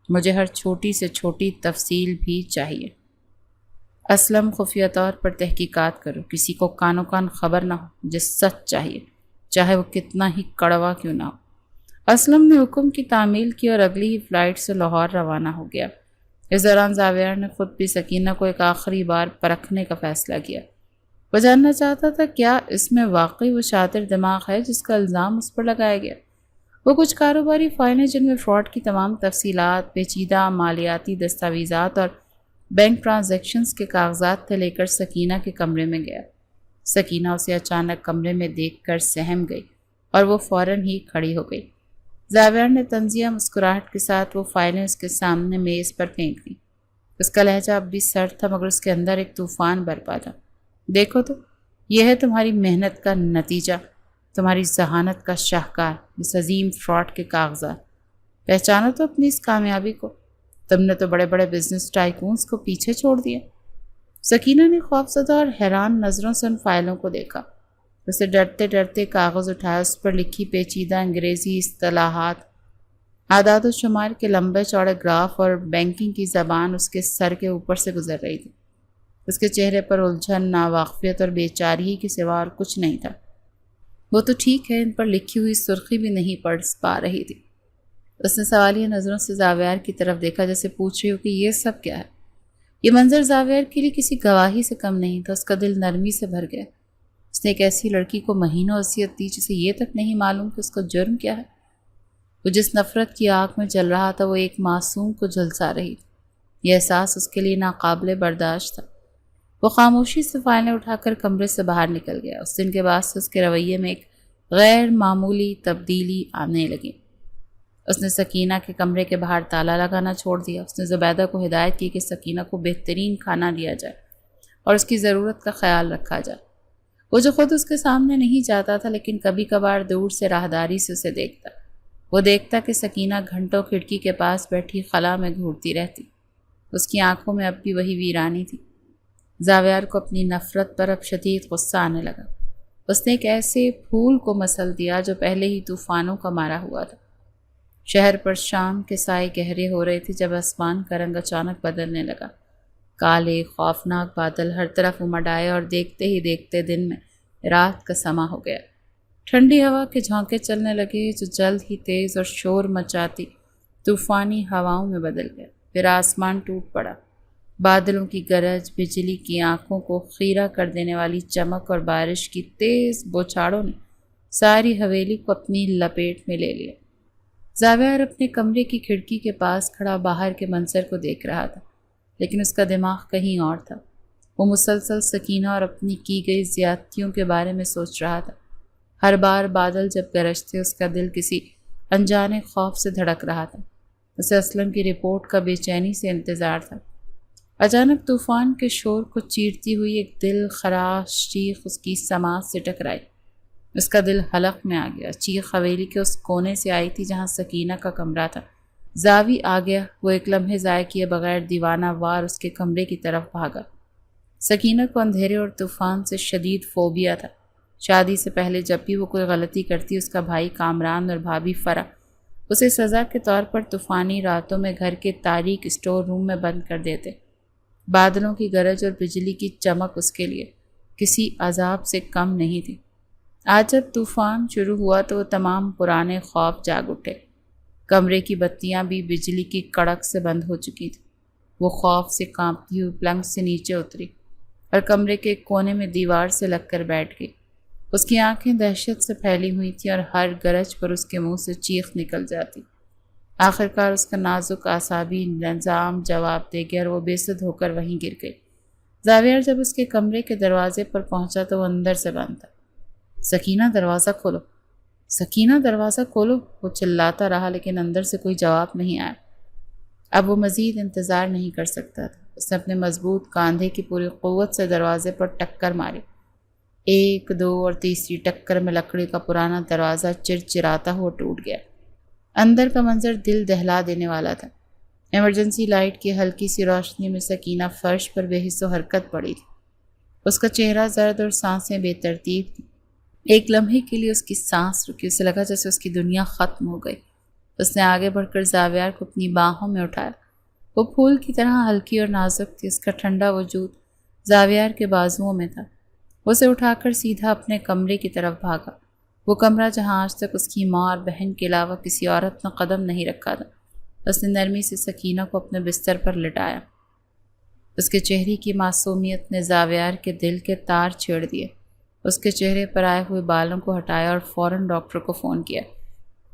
S1: مجھے ہر چھوٹی سے چھوٹی تفصیل بھی چاہیے۔ اسلم، خفیہ طور پر تحقیقات کرو، کسی کو کانو کان خبر نہ ہو، مجھے سچ چاہیے، چاہے وہ کتنا ہی کڑوا کیوں نہ ہو۔ اسلم نے حکم کی تعمیل کی اور اگلی ہی فلائٹ سے لاہور روانہ ہو گیا۔ اس دوران زاویار نے خود بھی سکینہ کو ایک آخری بار پرکھنے کا فیصلہ کیا۔ وہ جاننا چاہتا تھا کیا اس میں واقعی وہ شاطر دماغ ہے جس کا الزام اس پر لگایا گیا۔ وہ کچھ کاروباری فائلیں جن میں فراڈ کی تمام تفصیلات، پیچیدہ مالیاتی دستاویزات اور بینک ٹرانزیکشنز کے کاغذات تھے لے کر سکینہ کے کمرے میں گیا۔ سکینہ اسے اچانک کمرے میں دیکھ کر سہم گئی اور وہ فوراً ہی کھڑی ہو گئی۔ زاویار نے طنزیہ مسکراہٹ کے ساتھ وہ فائلیں اس کے سامنے میز پر پھینک دیں۔ اس کا لہجہ اب بھی سرد تھا مگر اس کے اندر ایک طوفان برپا تھا۔ دیکھو تو، یہ ہے تمہاری محنت کا نتیجہ، تمہاری ذہانت کا شاہکار، اس عظیم فراڈ کے کاغذات۔ پہچانو تو اپنی اس کامیابی کو، تم نے تو بڑے بڑے بزنس ٹائکونز کو پیچھے چھوڑ دیا۔ سکینہ نے خوفزدہ اور حیران نظروں سے ان فائلوں کو دیکھا۔ اسے ڈرتے ڈرتے کاغذ اٹھایا، اس پر لکھی پیچیدہ انگریزی اصطلاحات، اعداد و شمار کے لمبے چوڑے گراف اور بینکنگ کی زبان اس کے سر کے اوپر سے گزر رہی تھی۔ اس کے چہرے پر الجھن، ناواقفیت اور بے چارگی کے سوا اور کچھ نہیں تھا۔ وہ تو ٹھیک ہے، ان پر لکھی ہوئی سرخی بھی نہیں پڑھ پا رہی تھی۔ اس نے سوالیہ نظروں سے زاویار کی طرف دیکھا، جیسے پوچھ رہی ہو کہ یہ سب کیا ہے۔ یہ منظر زاویار کے لیے کسی گواہی سے کم نہیں تھا۔ اس کا دل نرمی سے بھر گیا۔ اس نے ایک ایسی لڑکی کو مہینوں اذیت دی جسے یہ تک نہیں معلوم کہ اس کا جرم کیا ہے۔ وہ جس نفرت کی آگ میں جل رہا تھا وہ ایک معصوم کو جھلسا رہی تھی۔ یہ احساس اس کے لیے ناقابل برداشت تھا۔ وہ خاموشی سے فائلیں اٹھا کر کمرے سے باہر نکل گیا۔ اس دن کے بعد سے اس کے رویے میں ایک غیر معمولی تبدیلی آنے لگی۔ اس نے سکینہ کے کمرے کے باہر تالا لگانا چھوڑ دیا۔ اس نے زبیدہ کو ہدایت کی کہ سکینہ کو بہترین کھانا دیا جائے اور اس کی ضرورت کا خیال رکھا جائے۔ وہ جو خود اس کے سامنے نہیں جاتا تھا لیکن کبھی کبھار دور سے راہداری سے اسے دیکھتا۔ وہ دیکھتا کہ سکینہ گھنٹوں کھڑکی کے پاس بیٹھی خلا میں گھورتی رہتی۔ اس کی آنکھوں میں اب بھی وہی ویرانی تھی۔ زاویار کو اپنی نفرت پر اب شدید غصہ آنے لگا۔ اس نے ایک ایسے پھول کو مسل دیا جو پہلے ہی طوفانوں کا مارا ہوا تھا۔ شہر پر شام کے سائے گہرے ہو رہے تھے جب آسمان کا رنگ اچانک بدلنے لگا۔ کالے خوفناک بادل ہر طرف امڈ آئے اور دیکھتے ہی دیکھتے دن میں رات کا سما ہو گیا۔ ٹھنڈی ہوا کے جھونکے چلنے لگے جو جلد ہی تیز اور شور مچاتی طوفانی ہواؤں میں بدل گئے۔ پھر آسمان ٹوٹ پڑا۔ بادلوں کی گرج، بجلی کی آنکھوں کو خیرہ کر دینے والی چمک اور بارش کی تیز بوچھاڑوں نے ساری حویلی کو اپنی لپیٹ میں لے لیا۔ زاویار اپنے کمرے کی کھڑکی کے پاس کھڑا باہر کے منظر کو دیکھ رہا تھا، لیکن اس کا دماغ کہیں اور تھا۔ وہ مسلسل سکینہ اور اپنی کی گئی زیادتیوں کے بارے میں سوچ رہا تھا۔ ہر بار بادل جب گرجتے اس کا دل کسی انجانے خوف سے دھڑک رہا تھا۔ اسے اسلم کی رپورٹ کا بے چینی سے انتظار تھا۔ اچانک طوفان کے شور کو چیرتی ہوئی ایک دل خراش چیخ اس کی سماعت سے ٹکرائی۔ اس کا دل حلق میں آ گیا۔ چیخ حویلی کے اس کونے سے آئی تھی جہاں سکینہ کا کمرہ تھا۔ زاوی آ گیا۔ وہ ایک لمحے ضائع کیے بغیر دیوانہ وار اس کے کمرے کی طرف بھاگا۔ سکینہ کو اندھیرے اور طوفان سے شدید فوبیا تھا۔ شادی سے پہلے جب بھی وہ کوئی غلطی کرتی اس کا بھائی کامران اور بھابھی فرح اسے سزا کے طور پر طوفانی راتوں میں گھر کے تاریک اسٹور روم میں بند کر دیتے۔ بادلوں کی گرج اور بجلی کی چمک اس کے لیے کسی عذاب سے کم نہیں تھی۔ آج جب طوفان شروع ہوا تو وہ تمام پرانے خوف جاگ اٹھے۔ کمرے کی بتیاں بھی بجلی کی کڑک سے بند ہو چکی تھیں۔ وہ خوف سے کانپتی ہوئی پلنگ سے نیچے اتری اور کمرے کے ایک کونے میں دیوار سے لگ کر بیٹھ گئی۔ اس کی آنکھیں دہشت سے پھیلی ہوئی تھیں اور ہر گرج پر اس کے منہ سے چیخ نکل جاتی۔ آخرکار اس کا نازک اعصابی نظام جواب دے گیا اور وہ بے سد ہو کر وہیں گر گئی۔ زاویار جب اس کے کمرے کے دروازے پر پہنچا تو وہ اندر سے بند تھا۔ سکینہ دروازہ کھولو، سکینہ دروازہ کھولو، وہ چلاتا رہا لیکن اندر سے کوئی جواب نہیں آیا۔ اب وہ مزید انتظار نہیں کر سکتا تھا۔ اس نے اپنے مضبوط کاندھے کی پوری قوت سے دروازے پر ٹکر ماری۔ ایک، دو اور تیسری ٹکر میں لکڑی کا پرانا دروازہ چرچراتا ہوا ٹوٹ گیا۔ اندر کا منظر دل دہلا دینے والا تھا۔ ایمرجنسی لائٹ کی ہلکی سی روشنی میں سکینہ فرش پر بے حس و حرکت پڑی تھی۔ اس کا چہرہ زرد اور سانسیں بے ترتیب تھیں۔ ایک لمحے کے لیے اس کی سانس رکی۔ اسے لگا جیسے اس کی دنیا ختم ہو گئی۔ اس نے آگے بڑھ کر زاویار کو اپنی باہوں میں اٹھایا۔ وہ پھول کی طرح ہلکی اور نازک تھی۔ اس کا ٹھنڈا وجود زاویار کے بازوؤں میں تھا۔ اسے اٹھا کر سیدھا اپنے کمرے کی طرف بھاگا۔ وہ کمرہ جہاں آج تک اس کی ماں اور بہن کے علاوہ کسی عورت نے قدم نہیں رکھا تھا۔ اس نے نرمی سے سکینہ کو اپنے بستر پر لٹایا۔ اس کے چہرے کی معصومیت نے زاویار کے دل کے تار چھیڑ دیے۔ اس کے چہرے پر آئے ہوئے بالوں کو ہٹایا اور فوراً ڈاکٹر کو فون کیا۔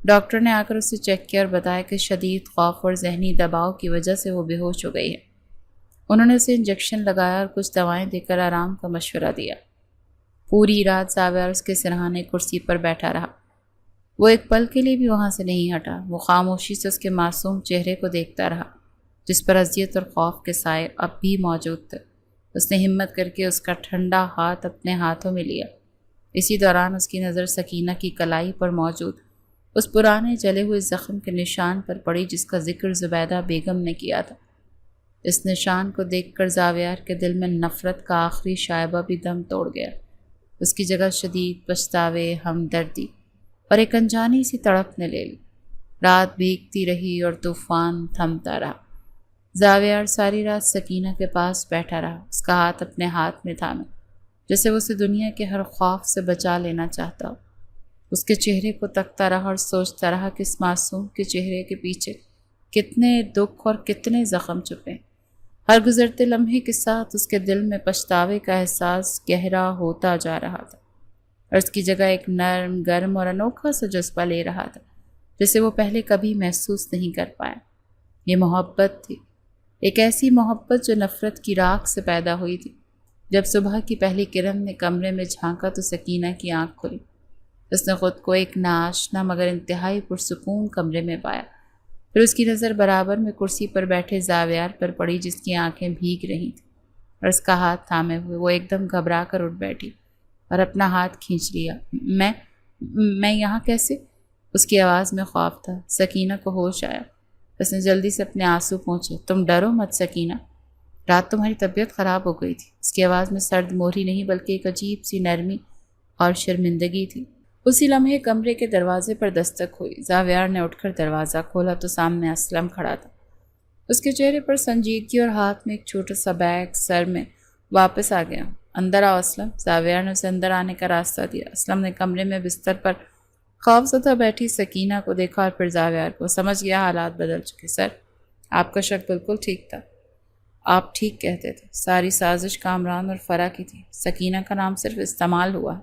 S1: ڈاکٹر نے آ کر اسے چیک کیا اور بتایا کہ شدید خوف اور ذہنی دباؤ کی وجہ سے وہ بے ہوش ہو گئی ہے۔ انہوں نے اسے انجیکشن لگایا اور کچھ دوائیں دے کر آرام کا مشورہ دیا۔ پوری رات زاویار اس کے سرہانے کرسی پر بیٹھا رہا۔ وہ ایک پل کے لیے بھی وہاں سے نہیں ہٹا۔ وہ خاموشی سے اس کے معصوم چہرے کو دیکھتا رہا۔ جس پر اذیت اور خوف کے سائے اب بھی موجود تھے۔ اس نے ہمت کر کے اس کا ٹھنڈا ہاتھ اپنے ہاتھوں میں لیا۔ اسی دوران اس کی نظر سکینہ کی کلائی پر موجود اس پرانے جلے ہوئے زخم کے نشان پر پڑی جس کا ذکر زبیدہ بیگم نے کیا تھا۔ اس نشان کو دیکھ کر زاویار کے دل میں نفرت کا آخری شائبہ بھی دم توڑ گیا۔ اس کی جگہ شدید پچھتاوے، ہمدردی اور ایک انجانی سی تڑپ نے لے لی۔ رات بھیگتی رہی اور طوفان تھمتا رہا۔ زاویار ساری رات سکینہ کے پاس بیٹھا رہا، اس کا ہاتھ اپنے ہاتھ میں تھامے، جیسے وہ اسے دنیا کے ہر خوف سے بچا لینا چاہتا ہو۔ اس کے چہرے کو تکتا رہا اور سوچتا رہا کہ اس معصوم کے چہرے کے پیچھے کتنے دکھ اور کتنے زخم چھپے ہیں۔ ہر گزرتے لمحے کے ساتھ اس کے دل میں پچھتاوے کا احساس گہرا ہوتا جا رہا تھا، اور اس کی جگہ ایک نرم، گرم اور انوکھا سا جذبہ لے رہا تھا جسے وہ پہلے کبھی محسوس نہیں کر پایا۔ یہ محبت تھی، ایک ایسی محبت جو نفرت کی راکھ سے پیدا ہوئی تھی۔ جب صبح کی پہلی کرن نے کمرے میں جھانکا تو سکینہ کی آنکھ کھلی۔ اس نے خود کو ایک ناآشنا مگر انتہائی پرسکون کمرے میں پایا۔ پھر اس کی نظر برابر میں کرسی پر بیٹھے زاویار پر پڑی جس کی آنکھیں بھیگ رہی تھیں، اور اس کا ہاتھ تھامے ہوئے وہ ایک دم گھبرا کر اٹھ بیٹھی اور اپنا ہاتھ کھینچ لیا۔ میں یہاں کیسے؟ اس کی آواز میں خوف تھا۔ سکینہ کو ہوش آیا۔ اس نے جلدی سے اپنے آنسو پونچھے۔ تم ڈرو مت سکینہ، رات تمہاری طبیعت خراب ہو گئی تھی۔ اس کی آواز میں سرد مہری نہیں بلکہ ایک عجیب سی نرمی اور شرمندگی تھی۔ اسی لمحے کمرے کے دروازے پر دستک ہوئی۔ زاویار نے اٹھ کر دروازہ کھولا تو سامنے اسلم کھڑا تھا۔ اس کے چہرے پر سنجیدگی اور ہاتھ میں ایک چھوٹا سا بیگ سر میں واپس آ گیا۔ اندر آؤ اسلم۔ زاویار نے اسے اندر آنے کا راستہ دیا۔ اسلم نے کمرے میں بستر پر خوفزدہ بیٹھی سکینہ کو دیکھا اور پھر زاویار کو۔ سمجھ گیا حالات بدل چکے۔ سر، آپ کا شک بالکل ٹھیک تھا، آپ ٹھیک کہتے تھے۔ ساری سازش کامران اور فرا کی تھی، سکینہ کا نام صرف استعمال ہوا ہے،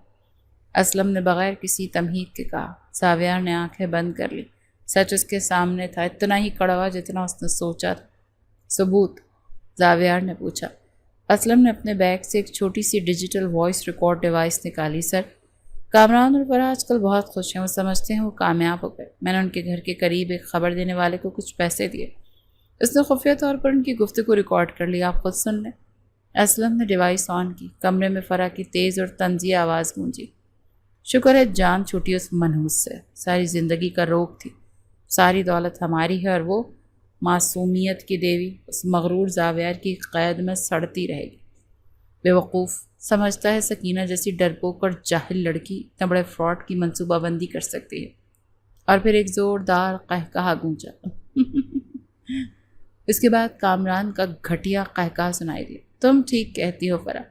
S1: اسلم نے بغیر کسی تمہید کے کہا۔ زاویار نے آنکھیں بند کر لی۔ سچ اس کے سامنے تھا، اتنا ہی کڑوا جتنا اس نے سوچا تھا۔ ثبوت؟ زاویار نے پوچھا۔ اسلم نے اپنے بیگ سے ایک چھوٹی سی ڈیجیٹل وائس ریکارڈ ڈیوائس نکالی۔ سر، کامران اور فرا آج کل بہت خوش ہیں، وہ سمجھتے ہیں وہ کامیاب ہو گئے۔ میں نے ان کے گھر کے قریب ایک خبر دینے والے کو کچھ پیسے دیے، اس نے خفیہ طور پر ان کی گفتگو ریکارڈ کر لی، آپ خود سن لیں۔ اسلم نے ڈیوائس آن کی۔ کمرے میں فرا کی تیز اور طنزیہ آواز گونجی۔ شکر ہے جان چھوٹی اس منحوس سے، ساری زندگی کا روگ تھی، ساری دولت ہماری ہے اور وہ معصومیت کی دیوی اس مغرور زاویار کی قید میں سڑتی رہے گی۔ بے وقوف، سمجھتا ہے سکینہ جیسی ڈرپوک اور جاہل لڑکی اتنے بڑے فراڈ کی منصوبہ بندی کر سکتی ہے؟ اور پھر ایک زوردار قہقہا گونجا۔ اس کے بعد کامران کا گھٹیا قہقہا سنائی دیا۔ تم ٹھیک کہتی ہو فرا،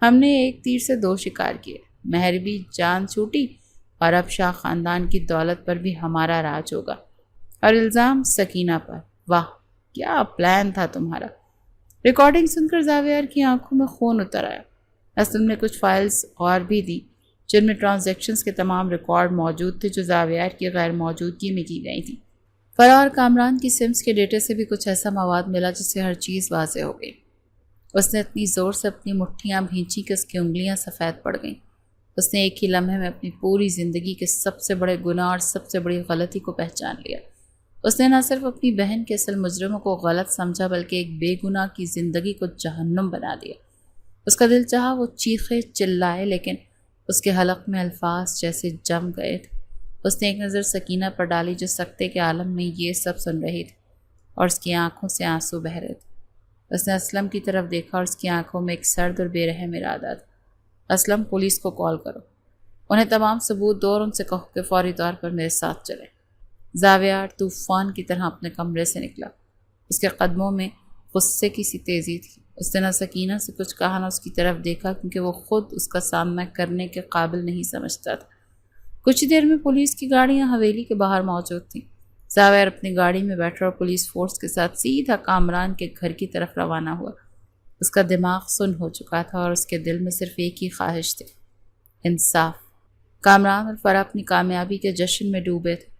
S1: ہم نے ایک تیر سے دو شکار کیے، مہر بھی جان چھوٹی اور اب شاہ خاندان کی دولت پر بھی ہمارا راج ہوگا، اور الزام سکینہ پر۔ واہ، کیا پلان تھا تمہارا۔ ریکارڈنگ سن کر زاویار کی آنکھوں میں خون اتر آیا۔ اسلم نے کچھ فائلز اور بھی دی جن میں ٹرانزیکشنز کے تمام ریکارڈ موجود تھے جو زاویار کی غیر موجودگی میں کی گئی تھیں۔ فرا اور کامران کی سمز کے ڈیٹے سے بھی کچھ ایسا مواد ملا جس سے ہر چیز واضح ہو گئی۔ اس نے اتنی زور سے اپنی مٹھیاں بھینچی کہ اس کی انگلیاں سفید پڑ گئیں۔ اس نے ایک ہی لمحے میں اپنی پوری زندگی کے سب سے بڑے گناہ اور سب سے بڑی غلطی کو پہچان لیا۔ اس نے نہ صرف اپنی بہن کے اصل مجرموں کو غلط سمجھا بلکہ ایک بے گناہ کی زندگی کو جہنم بنا دیا۔ اس کا دل چاہا وہ چیخے چلائے، لیکن اس کے حلق میں الفاظ جیسے جم گئے تھے۔ اس نے ایک نظر سکینہ پر ڈالی جو سکتے کے عالم میں یہ سب سن رہی تھی، اور اس کی آنکھوں سے آنسو بہہ رہے تھے۔ اس نے اسلم کی طرف دیکھا اور اس کی آنکھوں میں ایک سرد اور بے رحم ارادہ تھا۔ اسلم، پولیس کو کال کرو، انہیں تمام ثبوت دو اور ان سے کہو کہ فوری طور پر میرے ساتھ چلے۔ زاویار طوفان کی طرح اپنے کمرے سے نکلا۔ اس کے قدموں میں غصے کی سی تیزی تھی۔ اس نے نہ سکینہ سے کچھ کہا نہ اس کی طرف دیکھا، کیونکہ وہ خود اس کا سامنا کرنے کے قابل نہیں سمجھتا تھا۔ کچھ دیر میں پولیس کی گاڑیاں حویلی کے باہر موجود تھیں۔ زاویار اپنی گاڑی میں بیٹھا اور پولیس فورس کے ساتھ سیدھا کامران کے گھر کی طرف روانہ ہوا۔ اس کا دماغ سن ہو چکا تھا اور اس کے دل میں صرف ایک ہی خواہش تھی، انصاف۔ کامران اور فرا اپنی کامیابی کے جشن میں ڈوبے تھے۔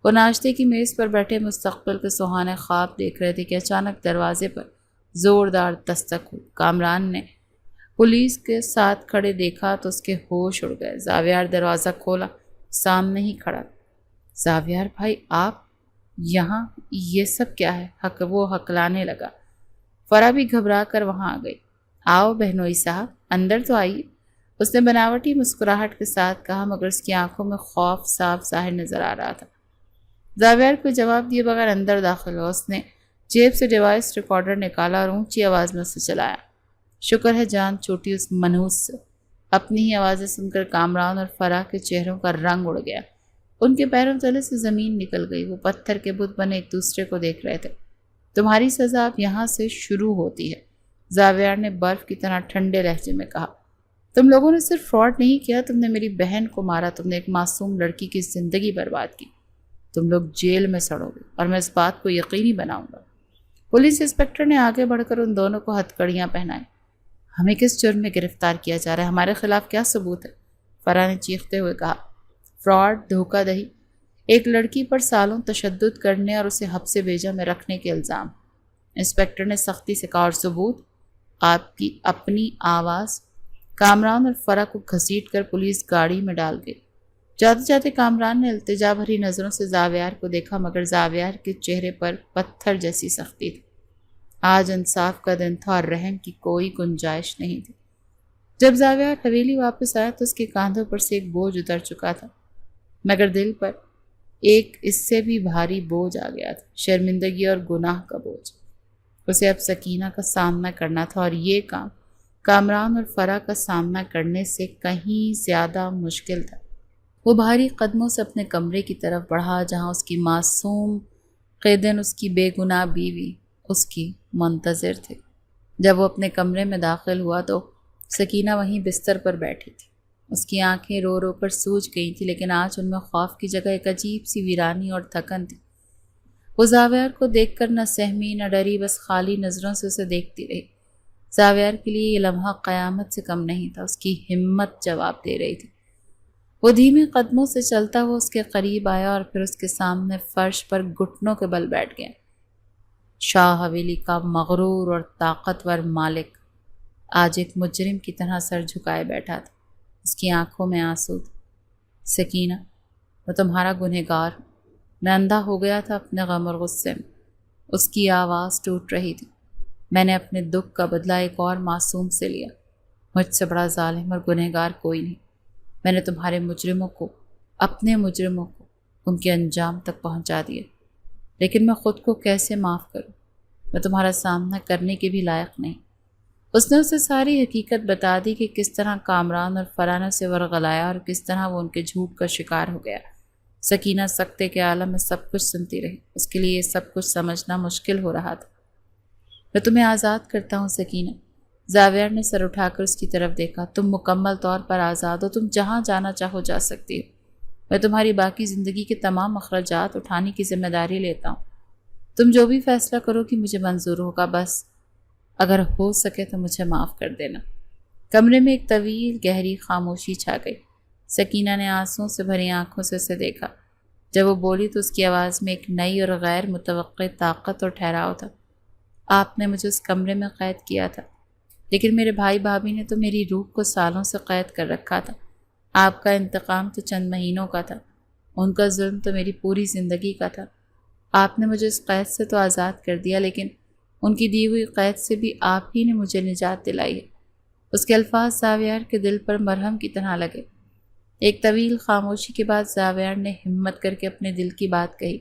S1: وہ ناشتے کی میز پر بیٹھے مستقبل کے سہانے خواب دیکھ رہے تھے کہ اچانک دروازے پر زوردار دستک ہوئی۔ کامران نے پولیس کے ساتھ کھڑے دیکھا تو اس کے ہوش اڑ گئے۔ زاویار دروازہ کھولا، سامنے ہی کھڑا۔ زاویار بھائی، آپ؟ یہاں یہ سب کیا ہے؟ وہ ہکلانے لگا۔ فرا بھی گھبرا کر وہاں آ گئی۔ آؤ بہنوئی صاحب، اندر تو آئیے، اس نے بناوٹی مسکراہٹ کے ساتھ کہا، مگر اس کی آنکھوں میں خوف صاف ظاہر نظر آ رہا تھا۔ زاویار کو جواب دیے بغیر اندر داخل ہوا۔ اس نے جیب سے ڈیوائس ریکارڈر نکالا اور اونچی آواز میں اسے چلایا۔ شکر ہے جان چھوٹی اس منحوس سے۔ اپنی ہی آوازیں سن کر کامران اور فرا کے چہروں کا رنگ اڑ گیا۔ ان کے پیروں تلے سے زمین نکل گئی۔ وہ پتھر کے بت بنے ایک دوسرے کو دیکھ رہے تھے۔ تمہاری سزا اب یہاں سے شروع ہوتی ہے، زاویار نے برف کی طرح ٹھنڈے لہجے میں کہا۔ تم لوگوں نے صرف فراڈ نہیں کیا، تم نے میری بہن کو مارا، تم نے ایک معصوم لڑکی کی زندگی برباد کی۔ تم لوگ جیل میں سڑو گے اور میں اس بات کو یقینی بناؤں گا۔ پولیس انسپکٹر نے آگے بڑھ کر ان دونوں کو ہتھکڑیاں پہنائیں۔ ہمیں کس جرم میں گرفتار کیا جا رہا ہے؟ ہمارے خلاف کیا ثبوت ہے؟ فرا نے چیختے ہوئے کہا۔ فراڈ، دھوکہ دہی، ایک لڑکی پر سالوں تشدد کرنے اور اسے حبس بیجا میں رکھنے کے الزام۔ انسپکٹر نے سختی سے کہا، اور ثبوت؟ آپ کی اپنی آواز۔ کامران اور فرا کو گھسیٹ کر پولیس گاڑی میں ڈال گئی۔ جاتے جاتے کامران نے التجا بھری نظروں سے زاویار کو دیکھا، مگر زاویار کے چہرے پر پتھر جیسی سختی تھی۔ آج انصاف کا دن تھا اور رحم کی کوئی گنجائش نہیں تھی۔ جب زاویار حویلی واپس آیا تو اس کے کاندھوں پر سے ایک بوجھ اتر چکا تھا، مگر دل پر ایک اس سے بھی بھاری بوجھ آ گیا تھا، شرمندگی اور گناہ کا بوجھ۔ اسے اب سکینہ کا سامنا کرنا تھا، اور یہ کام کامران اور فرا کا سامنا کرنے سے کہیں زیادہ مشکل تھا۔ وہ بھاری قدموں سے اپنے کمرے کی طرف بڑھا، جہاں اس کی معصوم قیدن، اس کی بے گناہ بیوی اس کی منتظر تھے۔ جب وہ اپنے کمرے میں داخل ہوا تو سکینہ وہیں بستر پر بیٹھی تھی۔ اس کی آنکھیں رو رو کر سوج گئی تھی، لیکن آج ان میں خوف کی جگہ ایک عجیب سی ویرانی اور تھکن تھی۔ وہ زاویار کو دیکھ کر نہ سہمی نہ ڈری، بس خالی نظروں سے اسے دیکھتی رہی۔ زاویار کے لیے یہ لمحہ قیامت سے کم نہیں تھا۔ اس کی ہمت جواب دے رہی تھی۔ وہ دھیمے قدموں سے چلتا ہوا اس کے قریب آیا اور پھر اس کے سامنے فرش پر گھٹنوں کے بل بیٹھ گیا۔ شاہ حویلی کا مغرور اور طاقتور مالک آج ایک مجرم کی طرح سر جھکائے بیٹھا تھا۔ اس کی آنکھوں میں آنسو تھے۔ سکینہ، میں تمہارا گنہگار ہوں۔ میں اندھا ہو گیا تھا اپنے غم اور غصے میں۔ اس کی آواز ٹوٹ رہی تھی۔ میں نے اپنے دکھ کا بدلہ ایک اور معصوم سے لیا۔ مجھ سے بڑا ظالم اور گنہگار کوئی نہیں۔ میں نے تمہارے مجرموں کو، اپنے مجرموں کو، ان کے انجام تک پہنچا دیا، لیکن میں خود کو کیسے معاف کروں؟ میں تمہارا سامنا کرنے کے بھی لائق نہیں۔ اس نے اسے ساری حقیقت بتا دی کہ کس طرح کامران اور فرا نے اسے ورغلایا اور کس طرح وہ ان کے جھوٹ کا شکار ہو گیا۔ سکینہ سکتے کے عالم میں سب کچھ سنتی رہی۔ اس کے لیے یہ سب کچھ سمجھنا مشکل ہو رہا تھا۔ میں تمہیں آزاد کرتا ہوں سکینہ۔ زاویار نے سر اٹھا کر اس کی طرف دیکھا۔ تم مکمل طور پر آزاد ہو، تم جہاں جانا چاہو جا سکتی ہو۔ میں تمہاری باقی زندگی کے تمام اخراجات اٹھانے کی ذمہ داری لیتا ہوں۔ تم جو بھی فیصلہ کرو کہ مجھے منظور ہوگا، بس اگر ہو سکے تو مجھے معاف کر دینا۔ کمرے میں ایک طویل گہری خاموشی چھا گئی۔ سکینہ نے آنسوؤں سے بھری آنکھوں سے اسے دیکھا۔ جب وہ بولی تو اس کی آواز میں ایک نئی اور غیر متوقع طاقت اور ٹھہراؤ تھا۔ آپ نے مجھے اس کمرے میں قید کیا تھا، لیکن میرے بھائی بھابھی نے تو میری روح کو سالوں سے قید کر رکھا تھا۔ آپ کا انتقام تو چند مہینوں کا تھا، ان کا ظلم تو میری پوری زندگی کا تھا۔ آپ نے مجھے اس قید سے تو آزاد کر دیا، لیکن ان کی دی ہوئی قید سے بھی آپ ہی نے مجھے نجات دلائی ہے۔ اس کے الفاظ زاویار کے دل پر مرہم کی طرح لگے۔ ایک طویل خاموشی کے بعد زاویار نے ہمت کر کے اپنے دل کی بات کہی۔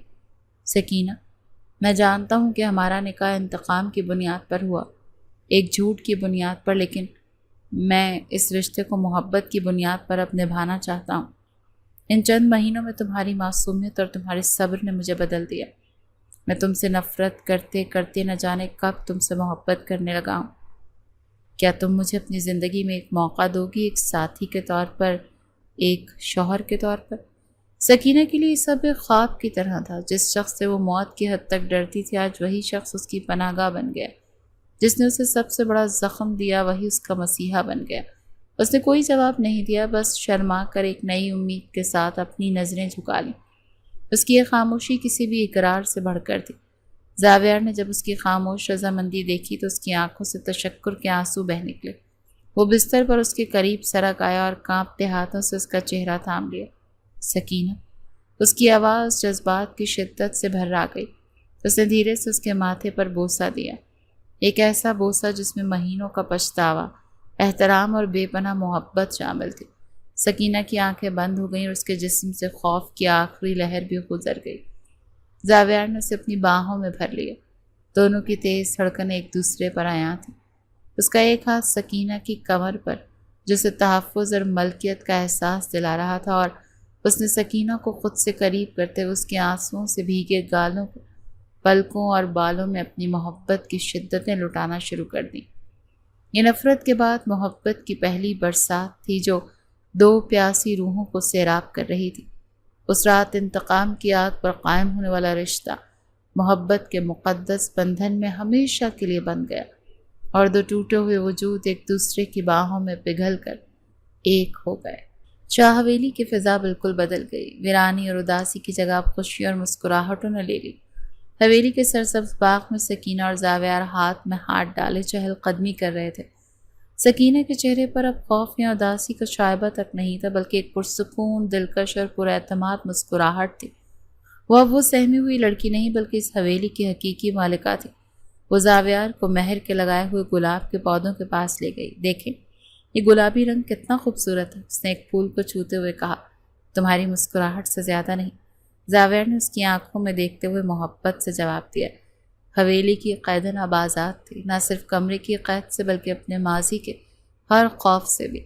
S1: سکینہ، میں جانتا ہوں کہ ہمارا نکاح انتقام کی بنیاد پر ہوا، ایک جھوٹ کی بنیاد پر، لیکن میں اس رشتے کو محبت کی بنیاد پر اب نبھانا چاہتا ہوں۔ ان چند مہینوں میں تمہاری معصومیت اور تمہارے صبر نے مجھے بدل دیا۔ میں تم سے نفرت کرتے کرتے نہ جانے کب تم سے محبت کرنے لگا ہوں۔ کیا تم مجھے اپنی زندگی میں ایک موقع دو گی، ایک ساتھی کے طور پر، ایک شوہر کے طور پر؟ سکینہ کے لیے یہ سب ایک خواب کی طرح تھا۔ جس شخص سے وہ موت کی حد تک ڈرتی تھی، آج وہی شخص اس کی پناہ گاہ بن گیا۔ جس نے اسے سب سے بڑا زخم دیا، وہی اس کا مسیحا بن گیا۔ اس نے کوئی جواب نہیں دیا، بس شرما کر ایک نئی امید کے ساتھ اپنی نظریں جھکا لیں۔ اس کی یہ خاموشی کسی بھی اقرار سے بڑھ کر تھی۔ زاویار نے جب اس کی خاموش رضامندی دیکھی تو اس کی آنکھوں سے تشکر کے آنسو بہہ نکلے۔ وہ بستر پر اس کے قریب سرک آیا اور کانپتے ہاتھوں سے اس کا چہرہ تھام لیا۔ سکینہ، اس کی آواز جذبات کی شدت سے بھر آ گئی۔ اس نے دھیرے سے اس کے ماتھے پر بوسہ دیا، ایک ایسا بوسہ جس میں مہینوں کا پچھتاوا، احترام اور بے پناہ محبت شامل تھی۔ سکینہ کی آنکھیں بند ہو گئیں اور اس کے جسم سے خوف کی آخری لہر بھی گزر گئی۔ زاویار نے اسے اپنی باہوں میں بھر لیا۔ دونوں کی تیز دھڑکنیں ایک دوسرے پر عیاں تھیں۔ اس کا ایک ہاتھ سکینہ کی کمر پر، جسے تحفظ اور ملکیت کا احساس دلا رہا تھا، اور اس نے سکینہ کو خود سے قریب کرتے ہوئے اس کے آنسوؤں سے بھیگے گالوں کو، پلکوں اور بالوں میں اپنی محبت کی شدتیں لٹانا شروع کر دیں۔ یہ نفرت کے بعد محبت کی پہلی برسات تھی جو دو پیاسی روحوں کو سیراب کر رہی تھی۔ اس رات انتقام کی آگ پر قائم ہونے والا رشتہ محبت کے مقدس بندھن میں ہمیشہ کے لیے بن گیا، اور دو ٹوٹے ہوئے وجود ایک دوسرے کی باہوں میں پگھل کر ایک ہو گئے۔ شاہ حویلی کی فضا بالکل بدل گئی۔ ویرانی اور اداسی کی جگہ اب خوشی اور مسکراہٹوں نے لے لی۔ حویلی کے سرسبز باغ میں سکینہ اور زاویار ہاتھ میں ہاتھ ڈالے چہل قدمی کر رہے تھے۔ سکینہ کے چہرے پر اب خوف یا اداسی کا شائبہ تک نہیں تھا، بلکہ ایک پرسکون، دلکش اور پراعتماد مسکراہٹ تھی۔ وہ اب وہ سہمی ہوئی لڑکی نہیں بلکہ اس حویلی کی حقیقی مالکہ تھی۔ وہ زاویار کو مہر کے لگائے ہوئے گلاب کے پودوں کے پاس لے گئی۔ دیکھیں، یہ گلابی رنگ کتنا خوبصورت ہے، اس نے ایک پھول کو چھوتے ہوئے کہا۔ تمہاری مسکراہٹ سے زیادہ نہیں، زاویار نے اس کی آنکھوں میں دیکھتے ہوئے محبت سے جواب دیا۔ حویلی کی قیدن اب آزاد تھی، نہ صرف کمرے کی قید سے بلکہ اپنے ماضی کے ہر خوف سے بھی۔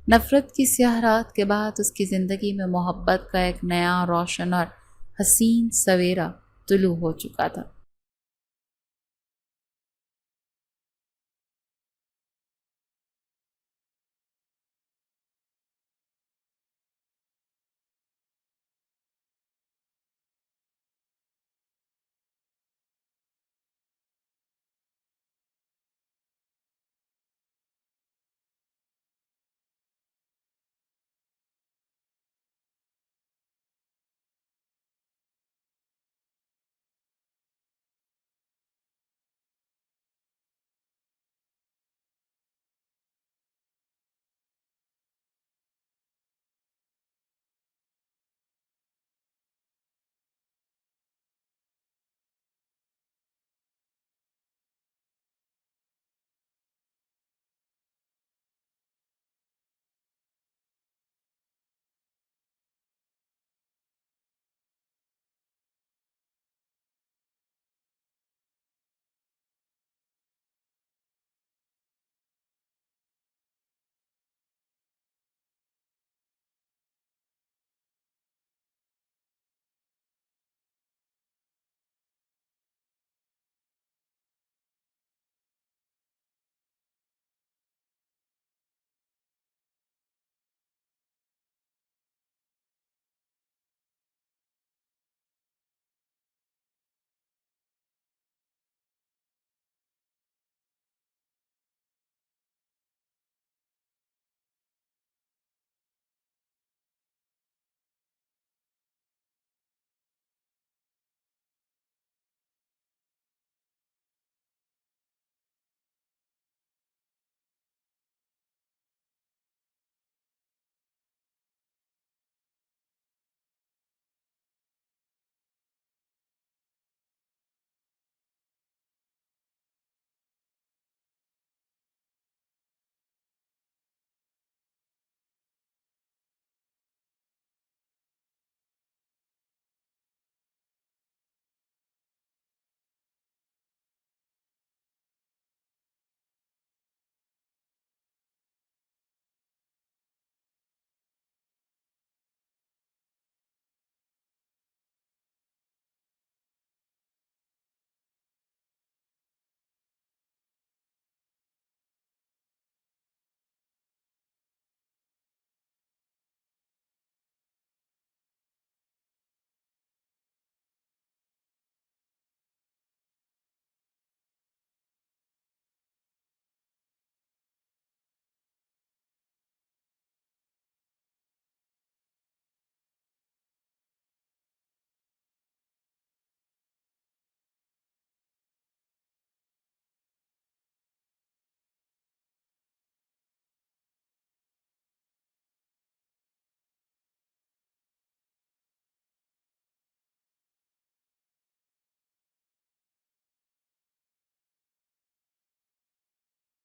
S1: نفرت کی سیاہ رات کے بعد اس کی زندگی میں محبت کا ایک نیا، روشن اور حسین سویرا طلوع ہو چکا تھا۔